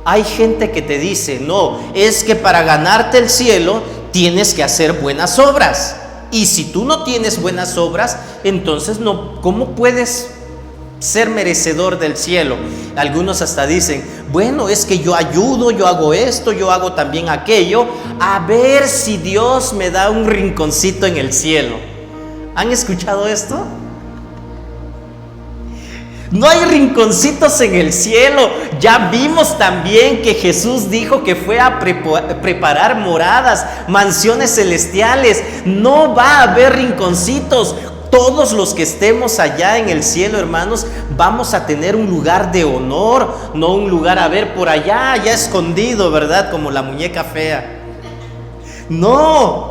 Hay gente que te dice: no, es que para ganarte el cielo tienes que hacer buenas obras. Y si tú no tienes buenas obras, entonces no, ¿cómo puedes ser merecedor del cielo? Algunos hasta dicen: bueno, es que yo ayudo, yo hago esto, yo hago también aquello, a ver si Dios me da un rinconcito en el cielo. ¿Han escuchado esto? No hay rinconcitos en el cielo. Ya vimos también que Jesús dijo que fue a preparar moradas, mansiones celestiales. No va a haber rinconcitos. Todos los que estemos allá en el cielo, hermanos, vamos a tener un lugar de honor, no un lugar a ver por allá, ya escondido, ¿verdad? Como la muñeca fea. No.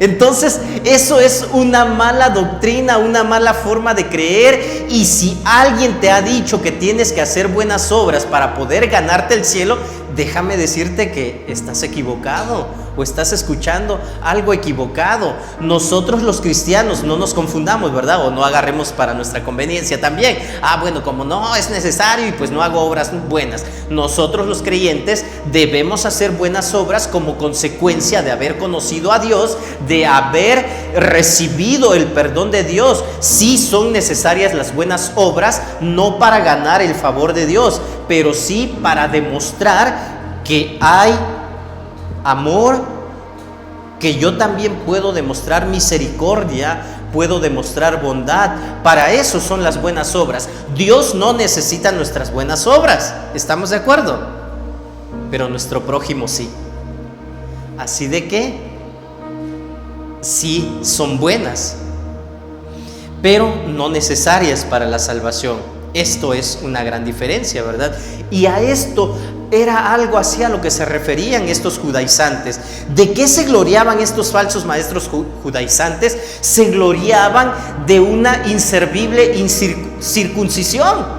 Entonces eso es una mala doctrina, una mala forma de creer. Y si alguien te ha dicho que tienes que hacer buenas obras para poder ganarte el cielo, déjame decirte que estás equivocado o estás escuchando algo equivocado. Nosotros los cristianos no nos confundamos, ¿verdad? O no agarremos para nuestra conveniencia también. Bueno, como no es necesario y pues no hago obras buenas. Nosotros los creyentes debemos hacer buenas obras como consecuencia de haber conocido a Dios, de haber recibido el perdón de Dios. Sí son necesarias las buenas obras, no para ganar el favor de Dios, pero sí para demostrar que hay amor, que yo también puedo demostrar misericordia, puedo demostrar bondad. Para eso son las buenas obras. Dios no necesita nuestras buenas obras, ¿estamos de acuerdo? Pero nuestro prójimo sí. Así de que sí son buenas, pero no necesarias para la salvación. Esto es una gran diferencia, ¿verdad? Y a esto era algo así a lo que se referían estos judaizantes. ¿De qué se gloriaban estos falsos maestros judaizantes? Se gloriaban de una inservible circuncisión.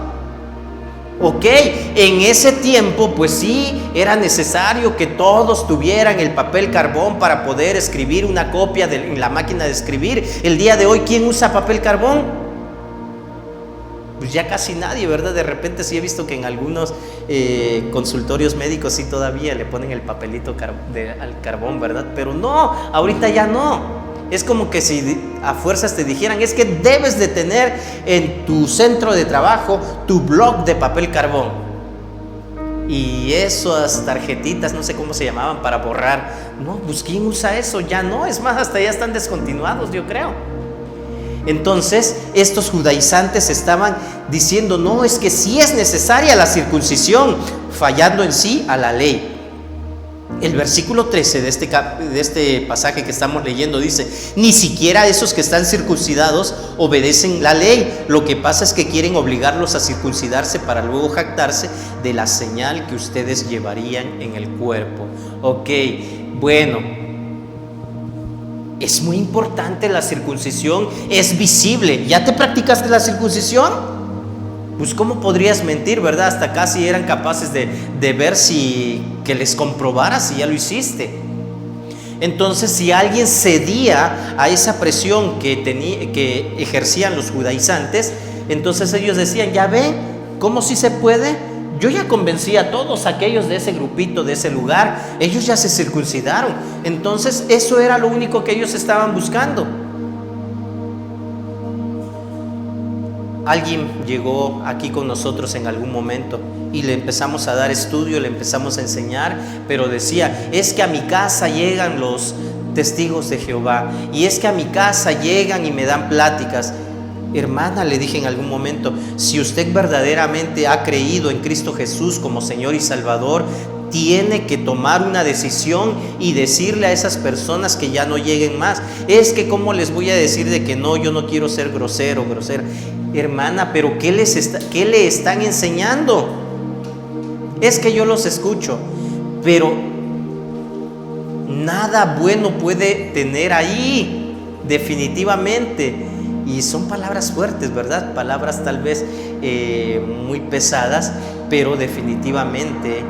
Ok, en ese tiempo pues sí era necesario que todos tuvieran el papel carbón para poder escribir una copia en la máquina de escribir. El día de hoy, ¿quién usa papel carbón? Pues ya casi nadie, ¿verdad? De repente sí he visto que en algunos consultorios médicos sí todavía le ponen el papelito al carbón, ¿verdad? Pero no, ahorita ya no. Es como que si a fuerzas te dijeran: es que debes de tener en tu centro de trabajo tu bloc de papel carbón. Y esas tarjetitas, no sé cómo se llamaban, para borrar. No, pues ¿quién usa eso? Ya no, es más, hasta ya están descontinuados, yo creo. Entonces estos judaizantes estaban diciendo: no, es que sí es necesaria la circuncisión, fallando en sí a la ley. El versículo 13 de este pasaje que estamos leyendo dice: ni siquiera esos que están circuncidados obedecen la ley. Lo que pasa es que quieren obligarlos a circuncidarse para luego jactarse de la señal que ustedes llevarían en el cuerpo. Ok, bueno, es muy importante la circuncisión, es visible. ¿Ya te practicaste la circuncisión? Pues ¿cómo podrías mentir, verdad? Hasta casi eran capaces de ver que les comprobara si ya lo hiciste. Entonces, si alguien cedía a esa presión que ejercían los judaizantes, entonces ellos decían: ya ven, ¿cómo sí se puede? Yo ya convencí a todos aquellos de ese grupito, de ese lugar, ellos ya se circuncidaron. Entonces eso era lo único que ellos estaban buscando. Alguien llegó aquí con nosotros en algún momento Y le empezamos a dar estudio, le empezamos a enseñar, pero decía, es que a mi casa llegan los testigos de Jehová, y es que a mi casa llegan y me dan pláticas. Hermana, le dije en algún momento, si usted verdaderamente ha creído en Cristo Jesús como Señor y Salvador, tiene que tomar una decisión y decirle a esas personas que ya no lleguen más. Es que ¿cómo les voy a decir de que no, yo no quiero ser grosera? Hermana, pero ¿qué le están enseñando? Es que yo los escucho, pero nada bueno puede tener ahí, definitivamente. Y son palabras fuertes, ¿verdad? Palabras tal vez muy pesadas, pero definitivamente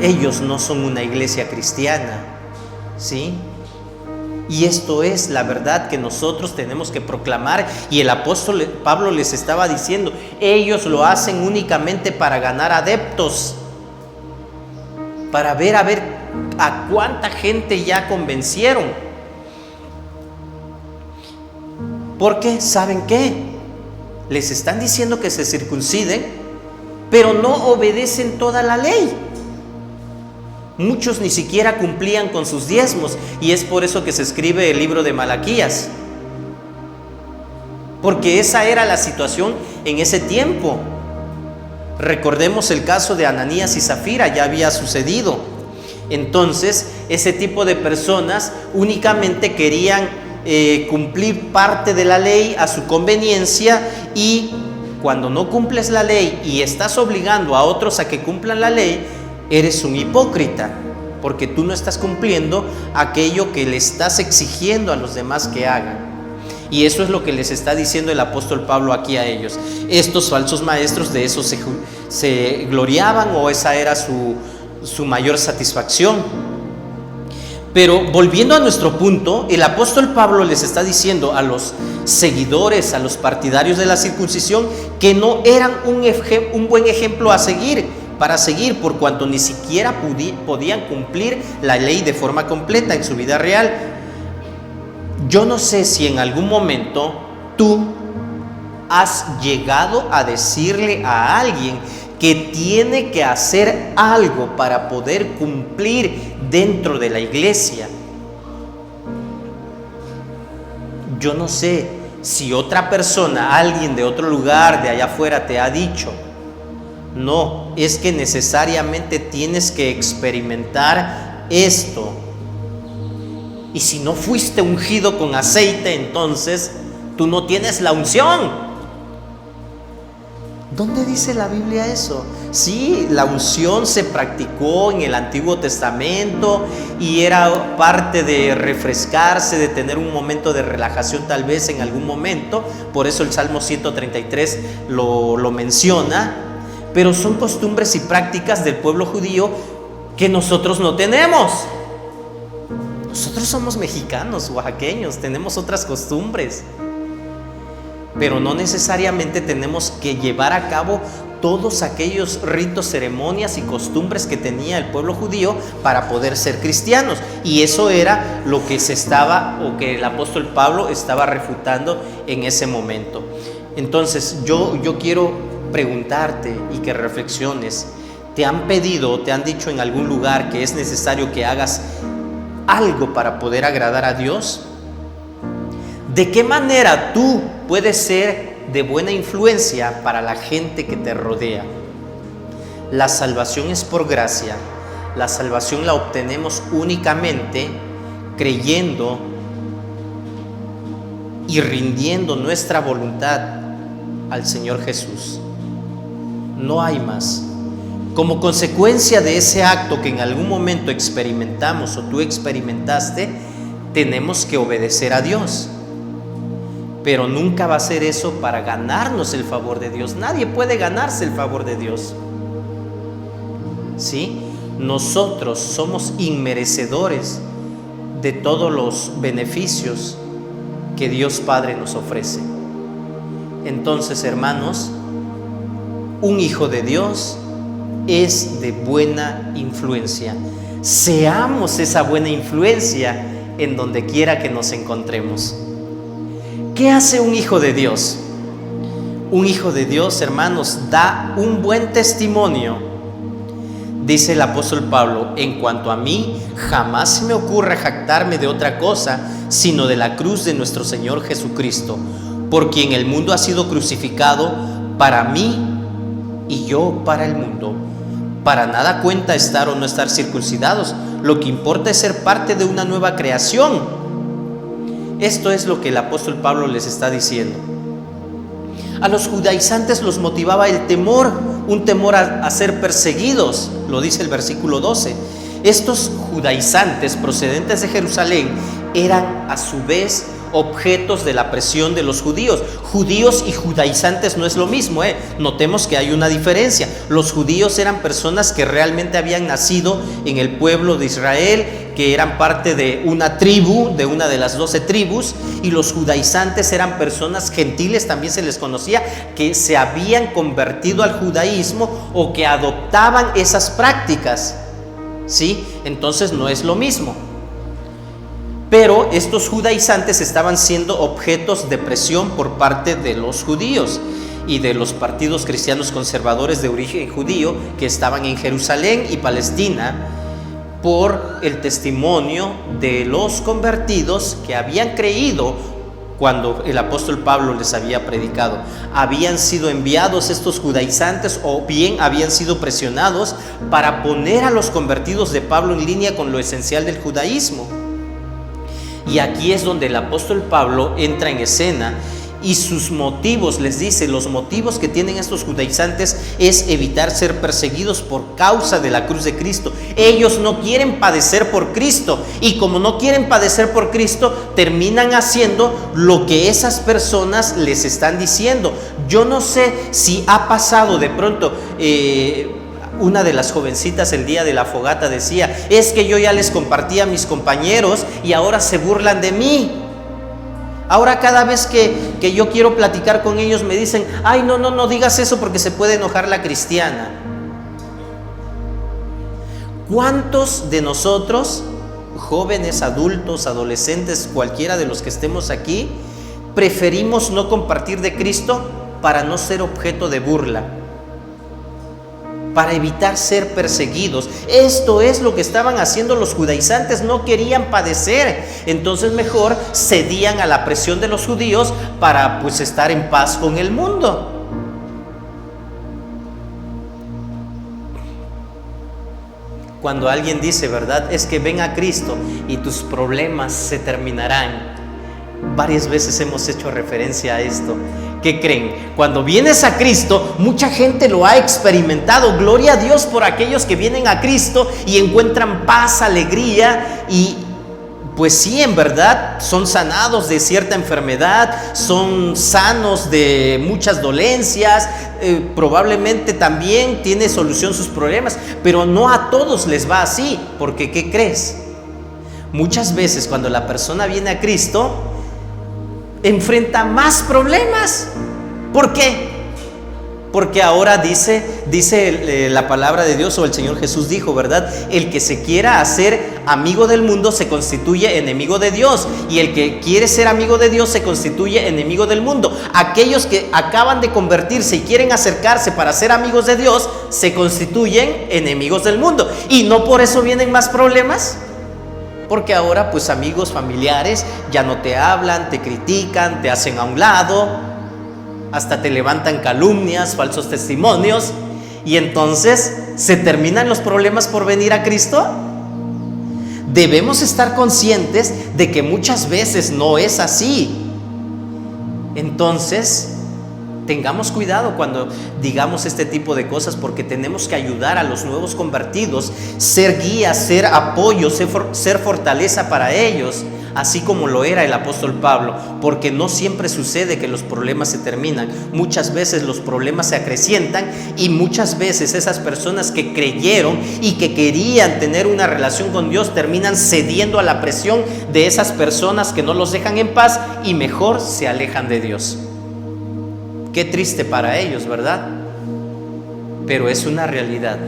ellos no son una iglesia cristiana, ¿sí? Y esto es la verdad que nosotros tenemos que proclamar. Y el apóstol Pablo les estaba diciendo, ellos lo hacen únicamente para ganar adeptos, para ver a cuánta gente ya convencieron. Porque, ¿saben qué? Les están diciendo que se circunciden, pero no obedecen toda la ley. Muchos ni siquiera cumplían con sus diezmos, y es por eso que se escribe el libro de Malaquías, porque esa era la situación en ese tiempo. Recordemos el caso de Ananías y Zafira, ya había sucedido. Entonces, ese tipo de personas únicamente querían cumplir parte de la ley a su conveniencia, y cuando no cumples la ley y estás obligando a otros a que cumplan la ley, eres un hipócrita, porque tú no estás cumpliendo aquello que le estás exigiendo a los demás que hagan. Y eso es lo que les está diciendo el apóstol Pablo aquí a ellos. Estos falsos maestros de eso se gloriaban, o esa era su mayor satisfacción. Pero volviendo a nuestro punto, el apóstol Pablo les está diciendo a los seguidores, a los partidarios de la circuncisión, que no eran un buen ejemplo para seguir, por cuanto ni siquiera podían cumplir la ley de forma completa en su vida real. Yo no sé si en algún momento tú has llegado a decirle a alguien que tiene que hacer algo para poder cumplir dentro de la iglesia. Yo no sé si otra persona, alguien de otro lugar, de allá afuera, te ha dicho, no, es que necesariamente tienes que experimentar esto. Y si no fuiste ungido con aceite, entonces tú no tienes la unción. ¿Dónde dice la Biblia eso? Sí, la unción se practicó en el Antiguo Testamento y era parte de refrescarse, de tener un momento de relajación tal vez en algún momento. Por eso el Salmo 133 lo menciona. Pero son costumbres y prácticas del pueblo judío que nosotros no tenemos. Nosotros somos mexicanos, oaxaqueños, tenemos otras costumbres. Pero no necesariamente tenemos que llevar a cabo todos aquellos ritos, ceremonias y costumbres que tenía el pueblo judío para poder ser cristianos. Y eso era lo que que el apóstol Pablo estaba refutando en ese momento. Entonces yo quiero preguntarte y que reflexiones. ¿Te han pedido, te han dicho en algún lugar que es necesario que hagas algo para poder agradar a Dios? ¿De qué manera tú puedes ser de buena influencia para la gente que te rodea? La salvación es por gracia. La salvación la obtenemos únicamente creyendo y rindiendo nuestra voluntad al Señor Jesús. No hay más. Como consecuencia de ese acto que en algún momento experimentamos o tú experimentaste, tenemos que obedecer a Dios. Pero nunca va a ser eso para ganarnos el favor de Dios. Nadie puede ganarse el favor de Dios. ¿Sí? Nosotros somos inmerecedores de todos los beneficios que Dios Padre nos ofrece. Entonces, hermanos, un hijo de Dios es de buena influencia. Seamos esa buena influencia en donde quiera que nos encontremos. ¿Qué hace un hijo de Dios? un hijo de Dios, hermanos, da un buen testimonio. Dice el apóstol Pablo: en cuanto a mí, jamás se me ocurre jactarme de otra cosa, sino de la cruz de nuestro Señor Jesucristo, por quien el mundo ha sido crucificado para mí y yo para el mundo. Para nada cuenta estar o no estar circuncidados, lo que importa es ser parte de una nueva creación. Esto es lo que el apóstol Pablo les está diciendo. A los judaizantes los motivaba el temor, un temor a ser perseguidos, lo dice el versículo 12. Estos judaizantes procedentes de Jerusalén eran a su vez objetos de la presión de los judíos. Judíos y judaizantes no es lo mismo, Notemos que hay una diferencia. Los judíos eran personas que realmente habían nacido en el pueblo de Israel, que eran parte de una tribu, de una de las 12 tribus, y los judaizantes eran personas gentiles, también se les conocía, que se habían convertido al judaísmo o que adoptaban esas prácticas, ¿sí? Entonces no es lo mismo. Pero estos judaizantes estaban siendo objetos de presión por parte de los judíos y de los partidos cristianos conservadores de origen judío que estaban en Jerusalén y Palestina, por el testimonio de los convertidos que habían creído cuando el apóstol Pablo les había predicado. Habían sido enviados estos judaizantes, o bien habían sido presionados para poner a los convertidos de Pablo en línea con lo esencial del judaísmo. Y aquí es donde el apóstol Pablo entra en escena y sus motivos, les dice, los motivos que tienen estos judaizantes es evitar ser perseguidos por causa de la cruz de Cristo. Ellos no quieren padecer por Cristo, y como no quieren padecer por Cristo, terminan haciendo lo que esas personas les están diciendo. Yo no sé si ha pasado de pronto, una de las jovencitas el día de la fogata decía: es que yo ya les compartí a mis compañeros y ahora se burlan de mí. Ahora cada vez que yo quiero platicar con ellos me dicen: ay, no digas eso porque se puede enojar la cristiana. ¿Cuántos de nosotros, jóvenes, adultos, adolescentes, cualquiera de los que estemos aquí, preferimos no compartir de Cristo para no ser objeto de burla, para evitar ser perseguidos? Esto es lo que estaban haciendo los judaizantes, no querían padecer, entonces mejor cedían a la presión de los judíos para pues estar en paz con el mundo. Cuando alguien dice, ¿verdad?, es que ven a Cristo y tus problemas se terminarán. Varias veces hemos hecho referencia a esto. ¿Qué creen? Cuando vienes a Cristo, mucha gente lo ha experimentado. Gloria a Dios por aquellos que vienen a Cristo y encuentran paz, alegría, y pues sí, en verdad son sanados de cierta enfermedad, son sanos de muchas dolencias, probablemente también tiene solución sus problemas, pero no a todos les va así, porque ¿qué crees? Muchas veces cuando la persona viene a Cristo, enfrenta más problemas. ¿Por qué? Porque ahora dice la palabra de Dios, o el Señor Jesús dijo, ¿verdad? El que se quiera hacer amigo del mundo se constituye enemigo de Dios, y el que quiere ser amigo de Dios se constituye enemigo del mundo. Aquellos que acaban de convertirse y quieren acercarse para ser amigos de Dios se constituyen enemigos del mundo, y no por eso vienen más problemas. Porque ahora pues amigos, familiares ya no te hablan, te critican, te hacen a un lado, hasta te levantan calumnias, falsos testimonios, y entonces se terminan los problemas por venir a Cristo. Debemos estar conscientes de que muchas veces no es así. Entonces tengamos cuidado cuando digamos este tipo de cosas, porque tenemos que ayudar a los nuevos convertidos, ser guía, ser apoyo, ser fortaleza para ellos, así como lo era el apóstol Pablo, porque no siempre sucede que los problemas se terminan. Muchas veces los problemas se acrecientan, y muchas veces esas personas que creyeron y que querían tener una relación con Dios terminan cediendo a la presión de esas personas que no los dejan en paz y mejor se alejan de Dios. Qué triste para ellos, ¿verdad? Pero es una realidad.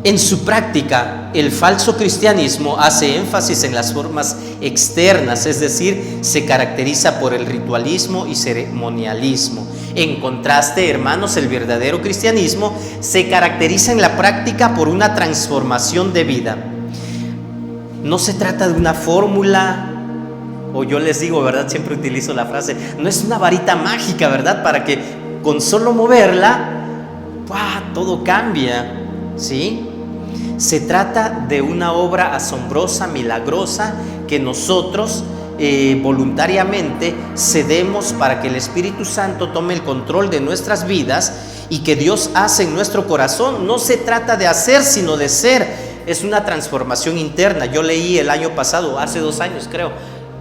En su práctica, el falso cristianismo hace énfasis en las formas externas, es decir, se caracteriza por el ritualismo y ceremonialismo. En contraste, hermanos, el verdadero cristianismo se caracteriza en la práctica por una transformación de vida. No se trata de una fórmula, o yo les digo, ¿verdad? Siempre utilizo la frase, no es una varita mágica, ¿verdad? Para que con solo moverla, ¡pua!, todo cambia, ¿sí? Se trata de una obra asombrosa, milagrosa, que nosotros voluntariamente cedemos para que el Espíritu Santo tome el control de nuestras vidas y que Dios hace en nuestro corazón. No se trata de hacer, sino de ser. Es una transformación interna. Yo leí el año pasado, hace 2 años creo,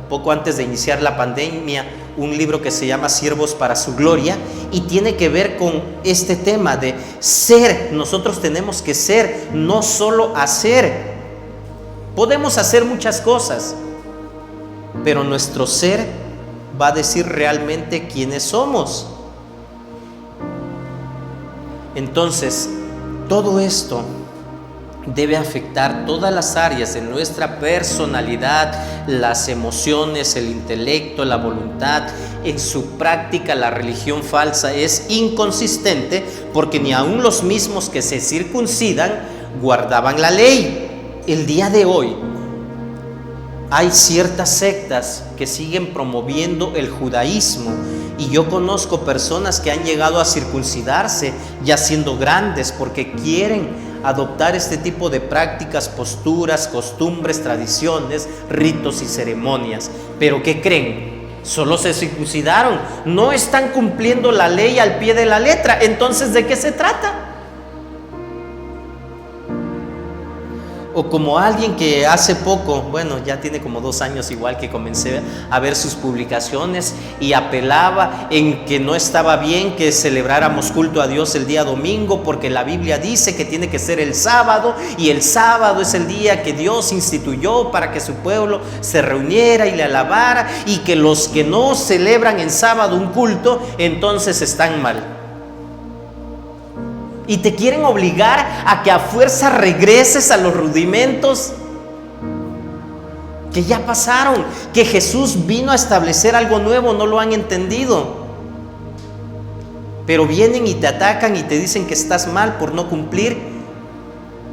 poco antes de iniciar la pandemia, un libro que se llama Siervos para su Gloria, y tiene que ver con este tema de ser. Nosotros tenemos que ser, no solo hacer. Podemos hacer muchas cosas, pero nuestro ser va a decir realmente quiénes somos. Entonces, todo esto debe afectar todas las áreas de nuestra personalidad, las emociones, el intelecto, la voluntad. En su práctica, la religión falsa es inconsistente, porque ni aun los mismos que se circuncidan guardaban la ley. El día de hoy hay ciertas sectas que siguen promoviendo el judaísmo, y yo conozco personas que han llegado a circuncidarse ya siendo grandes porque quieren adoptar este tipo de prácticas, posturas, costumbres, tradiciones, ritos y ceremonias. Pero ¿qué creen? Solo se circuncidaron, no están cumpliendo la ley al pie de la letra. Entonces, ¿de qué se trata? O como alguien que hace poco, bueno, ya tiene como 2 años igual, que comencé a ver sus publicaciones y apelaba en que no estaba bien que celebráramos culto a Dios el día domingo, porque la Biblia dice que tiene que ser el sábado, y el sábado es el día que Dios instituyó para que su pueblo se reuniera y le alabara, y que los que no celebran en sábado un culto, entonces están mal. Y te quieren obligar a que a fuerza regreses a los rudimentos que ya pasaron, que Jesús vino a establecer algo nuevo. No lo han entendido, pero vienen y te atacan y te dicen que estás mal por no cumplir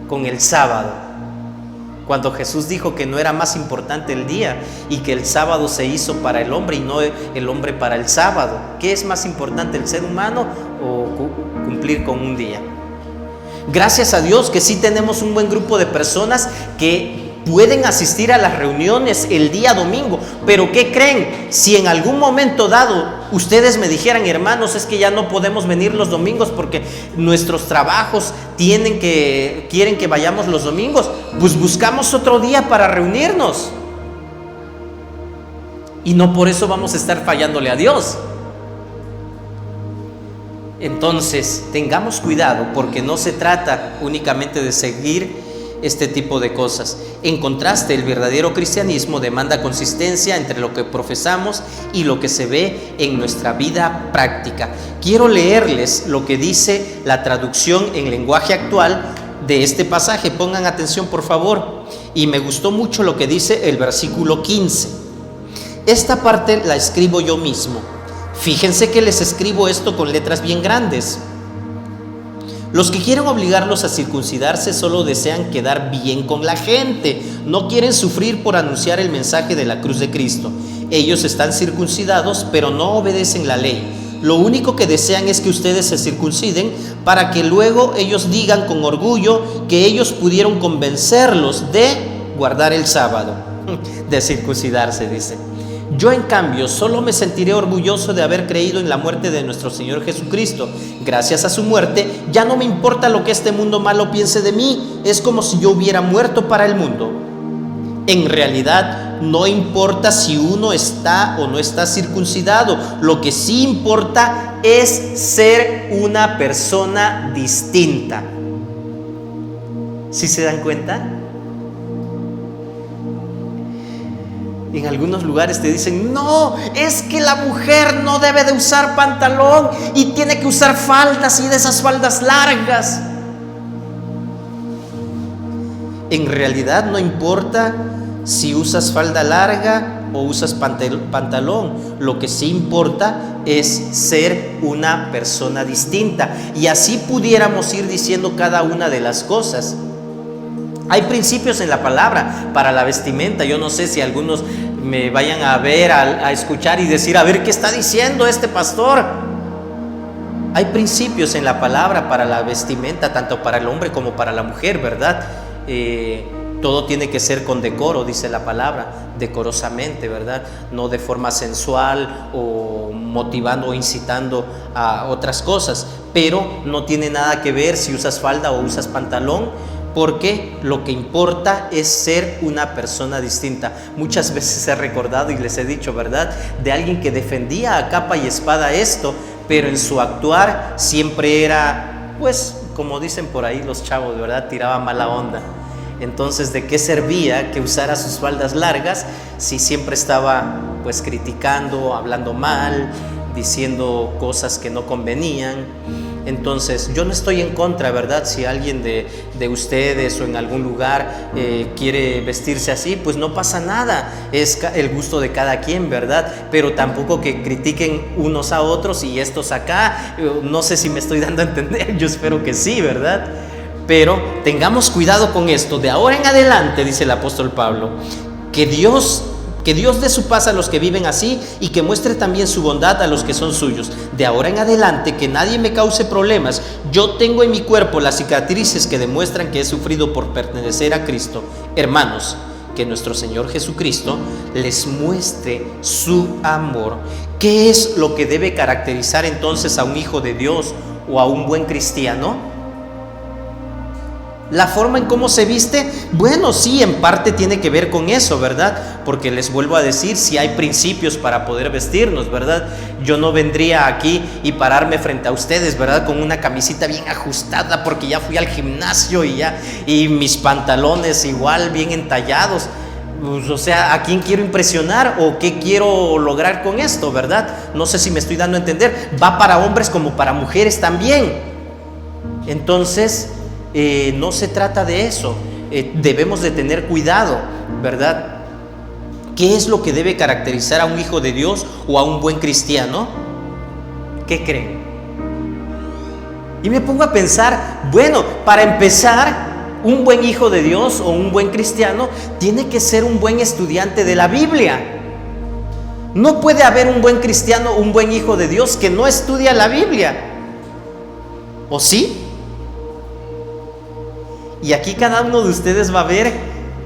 con el sábado, cuando Jesús dijo que no era más importante el día, y que el sábado se hizo para el hombre y no el hombre para el sábado. ¿Qué es más importante, el ser humano o cumplir con un día? Gracias a Dios que sí tenemos un buen grupo de personas que pueden asistir a las reuniones el día domingo. Pero ¿qué creen? Si en algún momento dado ustedes me dijeran, hermanos, es que ya no podemos venir los domingos porque nuestros trabajos quieren que vayamos los domingos, pues buscamos otro día para reunirnos, y no por eso vamos a estar fallándole a Dios. Entonces, tengamos cuidado, porque no se trata únicamente de seguir este tipo de cosas. En contraste, el verdadero cristianismo demanda consistencia entre lo que profesamos y lo que se ve en nuestra vida práctica. Quiero leerles lo que dice la traducción en lenguaje actual de este pasaje. Pongan atención, por favor. Y me gustó mucho lo que dice el versículo 15. Esta parte la escribo yo mismo. Fíjense que les escribo esto con letras bien grandes. Los que quieren obligarlos a circuncidarse solo desean quedar bien con la gente, no quieren sufrir por anunciar el mensaje de la cruz de Cristo. Ellos están circuncidados, pero no obedecen la ley. Lo único que desean es que ustedes se circunciden para que luego ellos digan con orgullo que ellos pudieron convencerlos de guardar el sábado, de circuncidarse, dice. Yo, en cambio, solo me sentiré orgulloso de haber creído en la muerte de nuestro Señor Jesucristo. Gracias a su muerte, ya no me importa lo que este mundo malo piense de mí. Es como si yo hubiera muerto para el mundo. En realidad, no importa si uno está o no está circuncidado. Lo que sí importa es ser una persona distinta. ¿Sí se dan cuenta? En algunos lugares te dicen, no, es que la mujer no debe de usar pantalón y tiene que usar faldas, y de esas faldas largas. en realidad no importa si usas falda larga o usas pantalón. Lo que sí importa es ser una persona distinta. Y así pudiéramos ir diciendo cada una de las cosas. Hay principios en la palabra para la vestimenta. Yo no sé si algunos me vayan a ver, a escuchar y decir, a ver, ¿qué está diciendo este pastor? Hay principios en la palabra para la vestimenta, tanto para el hombre como para la mujer, ¿verdad? Todo tiene que ser con decoro, dice la palabra, decorosamente, ¿verdad? No de forma sensual o motivando o incitando a otras cosas, pero no tiene nada que ver si usas falda o usas pantalón, porque lo que importa es ser una persona distinta. Muchas veces he recordado y les he dicho, ¿verdad?, de alguien que defendía a capa y espada esto, pero en su actuar siempre era, pues, como dicen por ahí los chavos, ¿verdad?, tiraba mala onda. Entonces, ¿de qué servía que usara sus faldas largas si siempre estaba, pues, criticando, hablando mal, diciendo cosas que no convenían? Entonces, yo no estoy en contra, ¿verdad? Si alguien de ustedes o en algún lugar quiere vestirse así, pues no pasa nada, es el gusto de cada quien, ¿verdad? Pero tampoco que critiquen unos a otros y estos acá. No sé si me estoy dando a entender, yo espero que sí, ¿verdad? Pero tengamos cuidado con esto. De ahora en adelante, dice el apóstol Pablo, que Dios dé su paz a los que viven así y que muestre también su bondad a los que son suyos. De ahora en adelante, que nadie me cause problemas. Yo tengo en mi cuerpo las cicatrices que demuestran que he sufrido por pertenecer a Cristo. Hermanos, que nuestro Señor Jesucristo les muestre su amor. ¿Qué es lo que debe caracterizar entonces a un hijo de Dios o a un buen cristiano? La forma en cómo se viste, bueno, sí, en parte tiene que ver con eso, ¿verdad? Porque les vuelvo a decir, si hay principios para poder vestirnos, ¿verdad? Yo no vendría aquí y pararme frente a ustedes, ¿verdad?, con una camisita bien ajustada porque ya fui al gimnasio y mis pantalones igual bien entallados. Pues, o sea, ¿a quién quiero impresionar o qué quiero lograr con esto, verdad? No sé si me estoy dando a entender. Va para hombres como para mujeres también. Entonces, no se trata de eso. Debemos de tener cuidado, ¿verdad? ¿Qué es lo que debe caracterizar a un hijo de Dios o a un buen cristiano? ¿Qué creen? Y me pongo a pensar, bueno, para empezar, un buen hijo de Dios o un buen cristiano tiene que ser un buen estudiante de la Biblia. No puede haber un buen cristiano, un buen hijo de Dios que no estudia la Biblia. ¿O sí? Y aquí cada uno de ustedes va a ver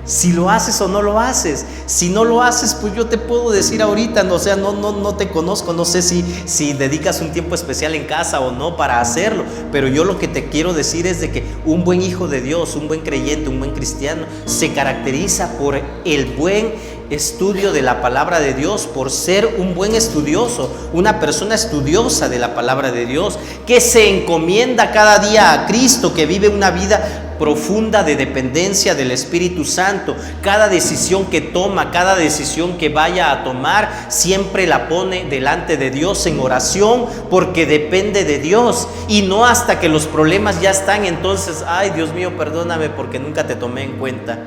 si lo haces o no lo haces. Si no lo haces, pues yo te puedo decir ahorita, no, o sea, no te conozco, no sé si dedicas un tiempo especial en casa o no para hacerlo, pero yo lo que te quiero decir es de que un buen hijo de Dios, un buen creyente, un buen cristiano, se caracteriza por el buen estudio de la palabra de Dios, por ser un buen estudioso, una persona estudiosa de la palabra de Dios, que se encomienda cada día a Cristo, que vive una vida profunda de dependencia del Espíritu Santo. Cada decisión que toma, cada decisión que vaya a tomar, siempre la pone delante de Dios en oración, porque depende de Dios, y no hasta que los problemas ya están, entonces, ay, Dios mío, perdóname porque nunca te tomé en cuenta.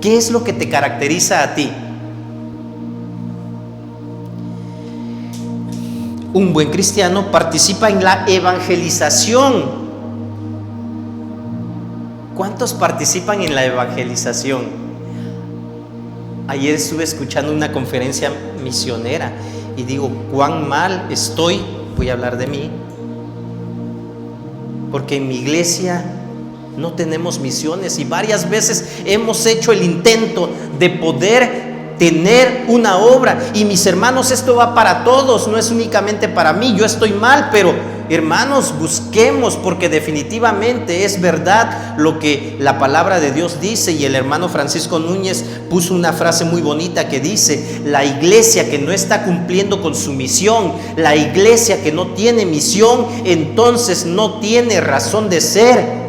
¿Qué es lo que te caracteriza a ti? Un buen cristiano participa en la evangelización. ¿Cuántos participan en la evangelización? Ayer estuve escuchando una conferencia misionera y digo, cuán mal estoy, voy a hablar de mí, porque en mi iglesia no tenemos misiones y varias veces hemos hecho el intento de poder tener una obra. Y mis hermanos, esto va para todos, no es únicamente para mí. Yo estoy mal, pero hermanos, busquemos, porque definitivamente es verdad lo que la palabra de Dios dice. Y el hermano Francisco Núñez puso una frase muy bonita que dice: la iglesia que no está cumpliendo con su misión, la iglesia que no tiene misión, entonces no tiene razón de ser.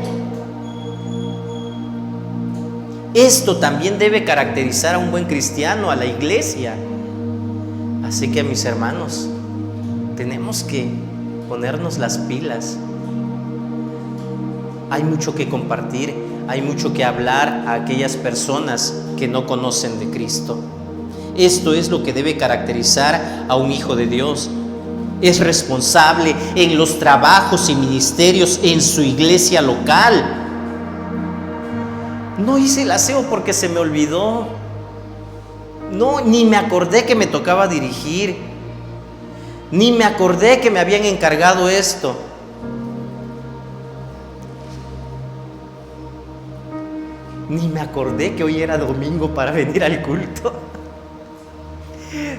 Esto también debe caracterizar a un buen cristiano, a la iglesia. Así que, mis hermanos, tenemos que ponernos las pilas. Hay mucho que compartir, hay mucho que hablar a aquellas personas que no conocen de Cristo. Esto es lo que debe caracterizar a un hijo de Dios. Es responsable en los trabajos y ministerios en su iglesia local. No hice el aseo porque se me olvidó. No, ni me acordé que me tocaba dirigir. Ni me acordé que me habían encargado esto. Ni me acordé que hoy era domingo para venir al culto.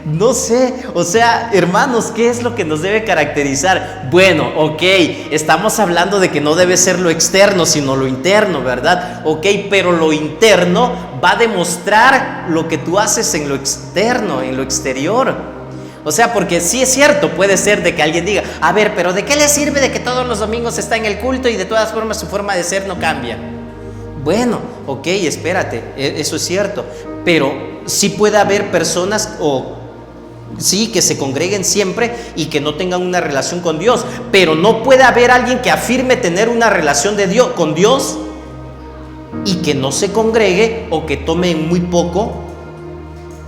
No sé, o sea, hermanos, ¿qué es lo que nos debe caracterizar? Bueno, ok, estamos hablando de que no debe ser lo externo, sino lo interno, ¿verdad? Ok, pero lo interno va a demostrar lo que tú haces en lo externo, en lo exterior. O sea, porque sí es cierto, puede ser de que alguien diga, a ver, pero ¿de qué le sirve de que todos los domingos está en el culto y de todas formas su forma de ser no cambia? Bueno, ok, espérate, eso es cierto, pero sí puede haber personas sí, que se congreguen siempre y que no tengan una relación con Dios, pero no puede haber alguien que afirme tener una relación con Dios y que no se congregue o que tome muy poco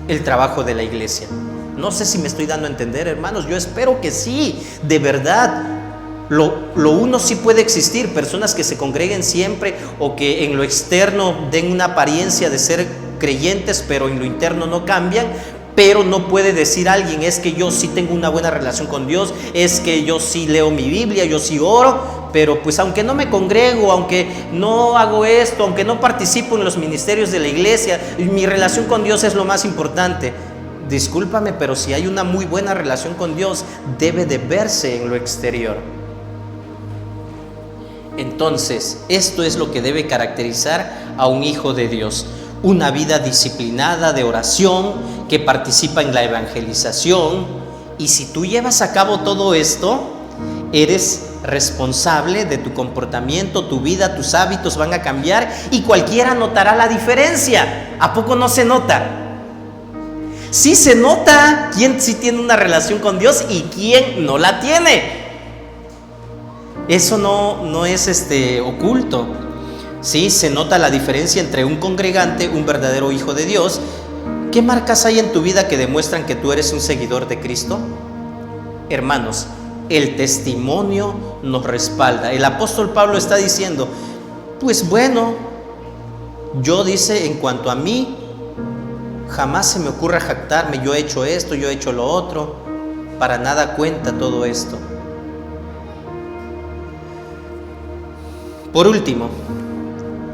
el trabajo de la iglesia. No sé si me estoy dando a entender, hermanos, yo espero que sí, de verdad. Lo uno sí puede existir, personas que se congreguen siempre o que en lo externo den una apariencia de ser creyentes, pero en lo interno no cambian. Pero no puede decir alguien, es que yo sí tengo una buena relación con Dios, es que yo sí leo mi Biblia, yo sí oro, pero pues aunque no me congrego, aunque no hago esto, aunque no participo en los ministerios de la iglesia, mi relación con Dios es lo más importante. Discúlpame, pero si hay una muy buena relación con Dios, debe de verse en lo exterior. Entonces, esto es lo que debe caracterizar a un hijo de Dios: una vida disciplinada de oración, que participa en la evangelización. Y si tú llevas a cabo todo esto, eres responsable de tu comportamiento, tu vida, tus hábitos van a cambiar y cualquiera notará la diferencia. ¿A poco no se nota? Sí se nota quién sí tiene una relación con Dios y quién no la tiene. Eso no es oculto. Sí, se nota la diferencia entre un congregante, un verdadero hijo de Dios. ¿Qué marcas hay en tu vida que demuestran que tú eres un seguidor de Cristo? Hermanos, el testimonio nos respalda. El apóstol Pablo está diciendo, pues bueno, yo dice, en cuanto a mí, jamás se me ocurra jactarme, yo he hecho esto, yo he hecho lo otro. Para nada cuenta todo esto. Por último,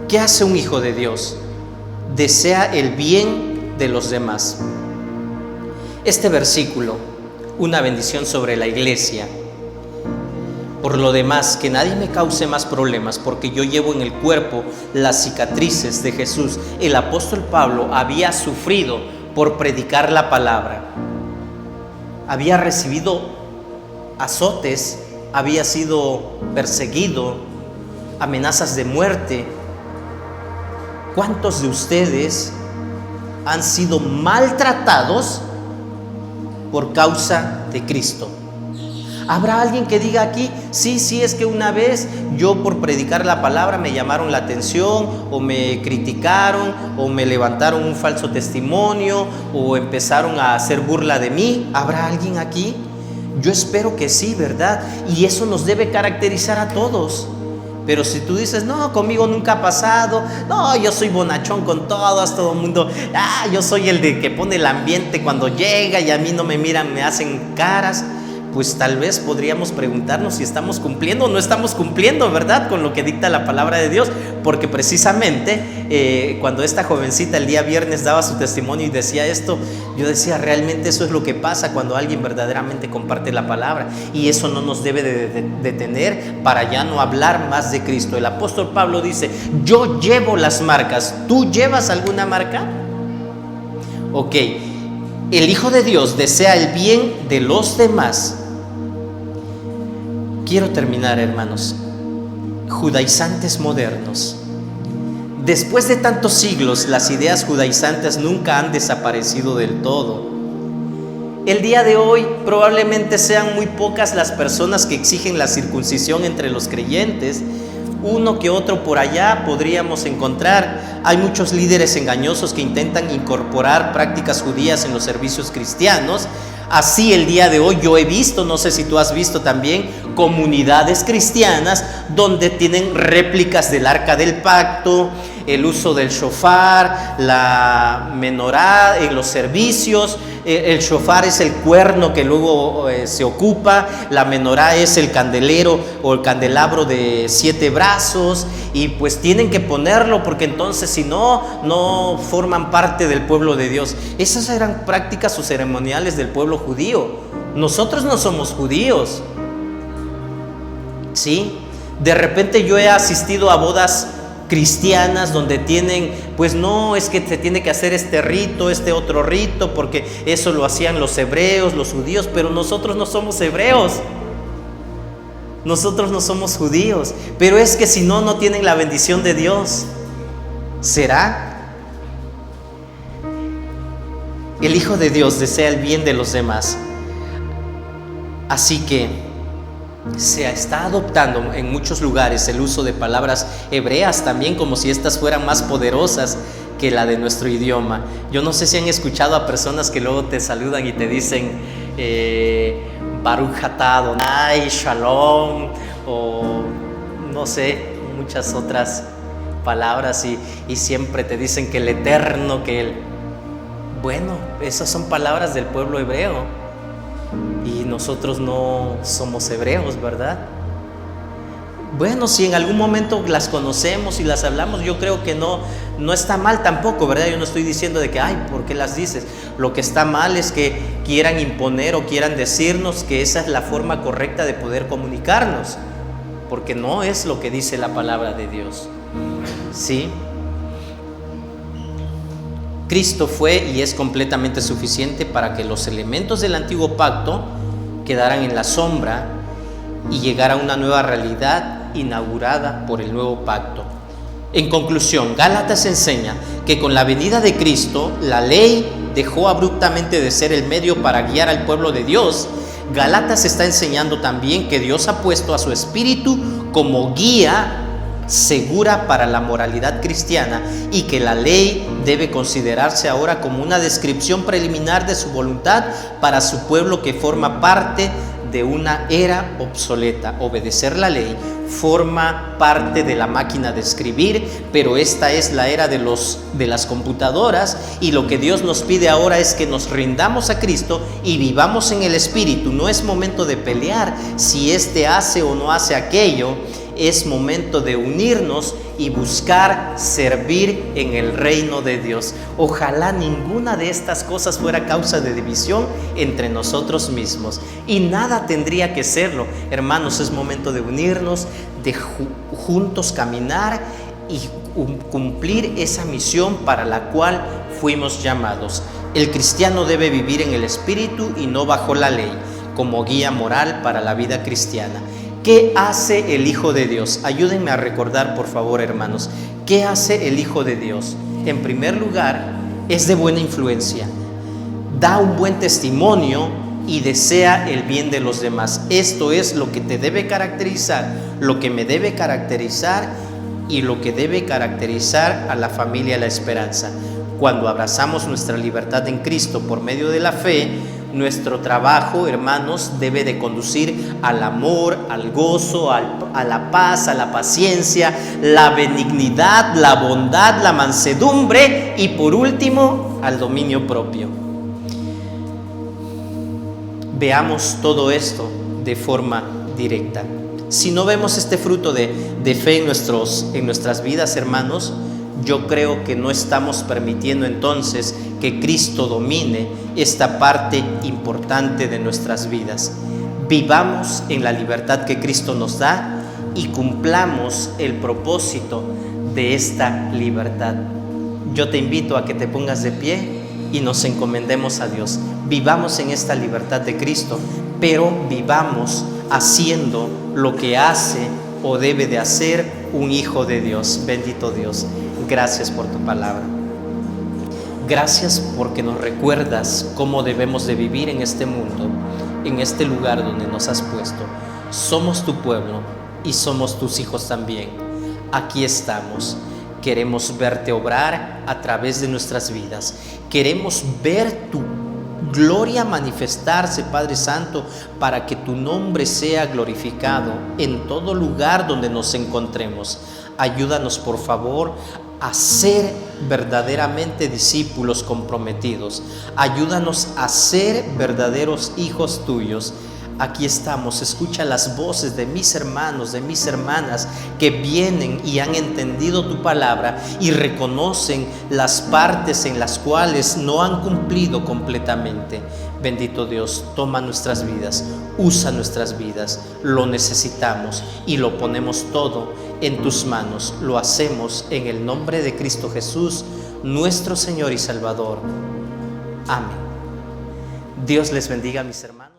¿qué hace un hijo de Dios? Desea el bien de los demás. Este versículo, una bendición sobre la iglesia. Por lo demás, que nadie me cause más problemas, porque yo llevo en el cuerpo las cicatrices de Jesús. El apóstol Pablo había sufrido por predicar la palabra. Había recibido azotes, había sido perseguido, amenazas de muerte. ¿Cuántos de ustedes han sido maltratados por causa de Cristo? ¿Habrá alguien que diga aquí, sí, es que una vez yo por predicar la palabra me llamaron la atención, o me criticaron, o me levantaron un falso testimonio, o empezaron a hacer burla de mí? ¿Habrá alguien aquí? Yo espero que sí, ¿verdad? Y eso nos debe caracterizar a todos. Pero si tú dices, no, conmigo nunca ha pasado, no, yo soy bonachón con todos, todo el mundo, yo soy el de que pone el ambiente cuando llega y a mí no me miran, me hacen caras, pues tal vez podríamos preguntarnos si estamos cumpliendo o no estamos cumpliendo, ¿verdad?, con lo que dicta la palabra de Dios. Porque precisamente cuando esta jovencita el día viernes daba su testimonio y decía esto, yo decía, realmente eso es lo que pasa cuando alguien verdaderamente comparte la palabra, y eso no nos debe de detener para ya no hablar más de Cristo. El apóstol Pablo dice, yo llevo las marcas. ¿Tú llevas alguna marca? Ok, el Hijo de Dios desea el bien de los demás. Quiero terminar, hermanos. Judaizantes modernos. Después de tantos siglos, las ideas judaizantes nunca han desaparecido del todo. El día de hoy probablemente sean muy pocas las personas que exigen la circuncisión entre los creyentes, Uno que otro por allá podríamos encontrar. Hay muchos líderes engañosos que intentan incorporar prácticas judías en los servicios cristianos. Así el día de hoy yo he visto, no sé si tú has visto también, comunidades cristianas donde tienen réplicas del Arca del Pacto, el uso del shofar, la menorá en los servicios. El shofar es el cuerno que luego se ocupa, la menorá es el candelero o el candelabro de 7 brazos, y pues tienen que ponerlo porque entonces si no, no forman parte del pueblo de Dios. Esas eran prácticas o ceremoniales del pueblo judío. Nosotros no somos judíos, ¿sí? De repente yo he asistido a bodas cristianas donde tienen, pues no, es que se tiene que hacer este rito, este otro rito, porque eso lo hacían los hebreos, los judíos, pero nosotros no somos hebreos, nosotros no somos judíos. Pero es que si no, no tienen la bendición de Dios. ¿Será? El Hijo de Dios desea el bien de los demás, así que se está adoptando en muchos lugares el uso de palabras hebreas también, como si estas fueran más poderosas que la de nuestro idioma. Yo no sé si han escuchado a personas que luego te saludan y te dicen Baruch atah Adonai, Shalom, o no sé, muchas otras palabras, y siempre te dicen que el Eterno, que el... Bueno, esas son palabras del pueblo hebreo. Y nosotros no somos hebreos, ¿verdad? Bueno, si en algún momento las conocemos y las hablamos, yo creo que no está mal tampoco, ¿verdad? Yo no estoy diciendo de que, ay, ¿por qué las dices? Lo que está mal es que quieran imponer o quieran decirnos que esa es la forma correcta de poder comunicarnos, porque no es lo que dice la palabra de Dios, ¿sí? Cristo fue y es completamente suficiente para que los elementos del antiguo pacto quedaran en la sombra y llegara una nueva realidad inaugurada por el nuevo pacto. En conclusión, Gálatas enseña que con la venida de Cristo, la ley dejó abruptamente de ser el medio para guiar al pueblo de Dios. Gálatas está enseñando también que Dios ha puesto a su Espíritu como guía segura para la moralidad cristiana, y que la ley debe considerarse ahora como una descripción preliminar de su voluntad para su pueblo que forma parte de una era obsoleta. Obedecer la ley forma parte de la máquina de escribir, pero esta es la era de las computadoras, y lo que Dios nos pide ahora es que nos rindamos a Cristo y vivamos en el Espíritu. No es momento de pelear si este hace o no hace aquello. Es momento de unirnos y buscar servir en el reino de Dios. Ojalá ninguna de estas cosas fuera causa de división entre nosotros mismos, y nada tendría que serlo. Hermanos, es momento de unirnos, de juntos caminar y cumplir esa misión para la cual fuimos llamados. El cristiano debe vivir en el Espíritu y no bajo la ley, como guía moral para la vida cristiana. ¿Qué hace el Hijo de Dios? Ayúdenme a recordar, por favor, hermanos. ¿Qué hace el Hijo de Dios? En primer lugar, es de buena influencia, da un buen testimonio y desea el bien de los demás. Esto es lo que te debe caracterizar, lo que me debe caracterizar y lo que debe caracterizar a la familia La Esperanza. Cuando abrazamos nuestra libertad en Cristo por medio de la fe, nuestro trabajo, hermanos, debe de conducir al amor, al gozo, a la paz, a la paciencia, la benignidad, la bondad, la mansedumbre y, por último, al dominio propio. Veamos todo esto de forma directa. Si no vemos este fruto de fe en nuestras vidas, hermanos, yo creo que no estamos permitiendo entonces que Cristo domine esta parte importante de nuestras vidas. Vivamos en la libertad que Cristo nos da y cumplamos el propósito de esta libertad. Yo te invito a que te pongas de pie y nos encomendemos a Dios. Vivamos en esta libertad de Cristo, pero vivamos haciendo lo que hace o debe de hacer un hijo de Dios. Bendito Dios, gracias por tu palabra. Gracias porque nos recuerdas cómo debemos de vivir en este mundo, en este lugar donde nos has puesto. Somos tu pueblo y somos tus hijos también. aquí estamos. Queremos verte obrar a través de nuestras vidas. Queremos ver tu gloria manifestarse, Padre Santo, para que tu nombre sea glorificado en todo lugar donde nos encontremos. Ayúdanos, por favor, a ser verdaderamente discípulos comprometidos. Ayúdanos a ser verdaderos hijos tuyos. Aquí estamos, escucha las voces de mis hermanos, de mis hermanas que vienen y han entendido tu palabra y reconocen las partes en las cuales no han cumplido completamente. Bendito Dios, toma nuestras vidas, usa nuestras vidas, lo necesitamos y lo ponemos todo en tus manos. Lo hacemos en el nombre de Cristo Jesús, nuestro Señor y Salvador. Amén. Dios les bendiga, mis hermanos.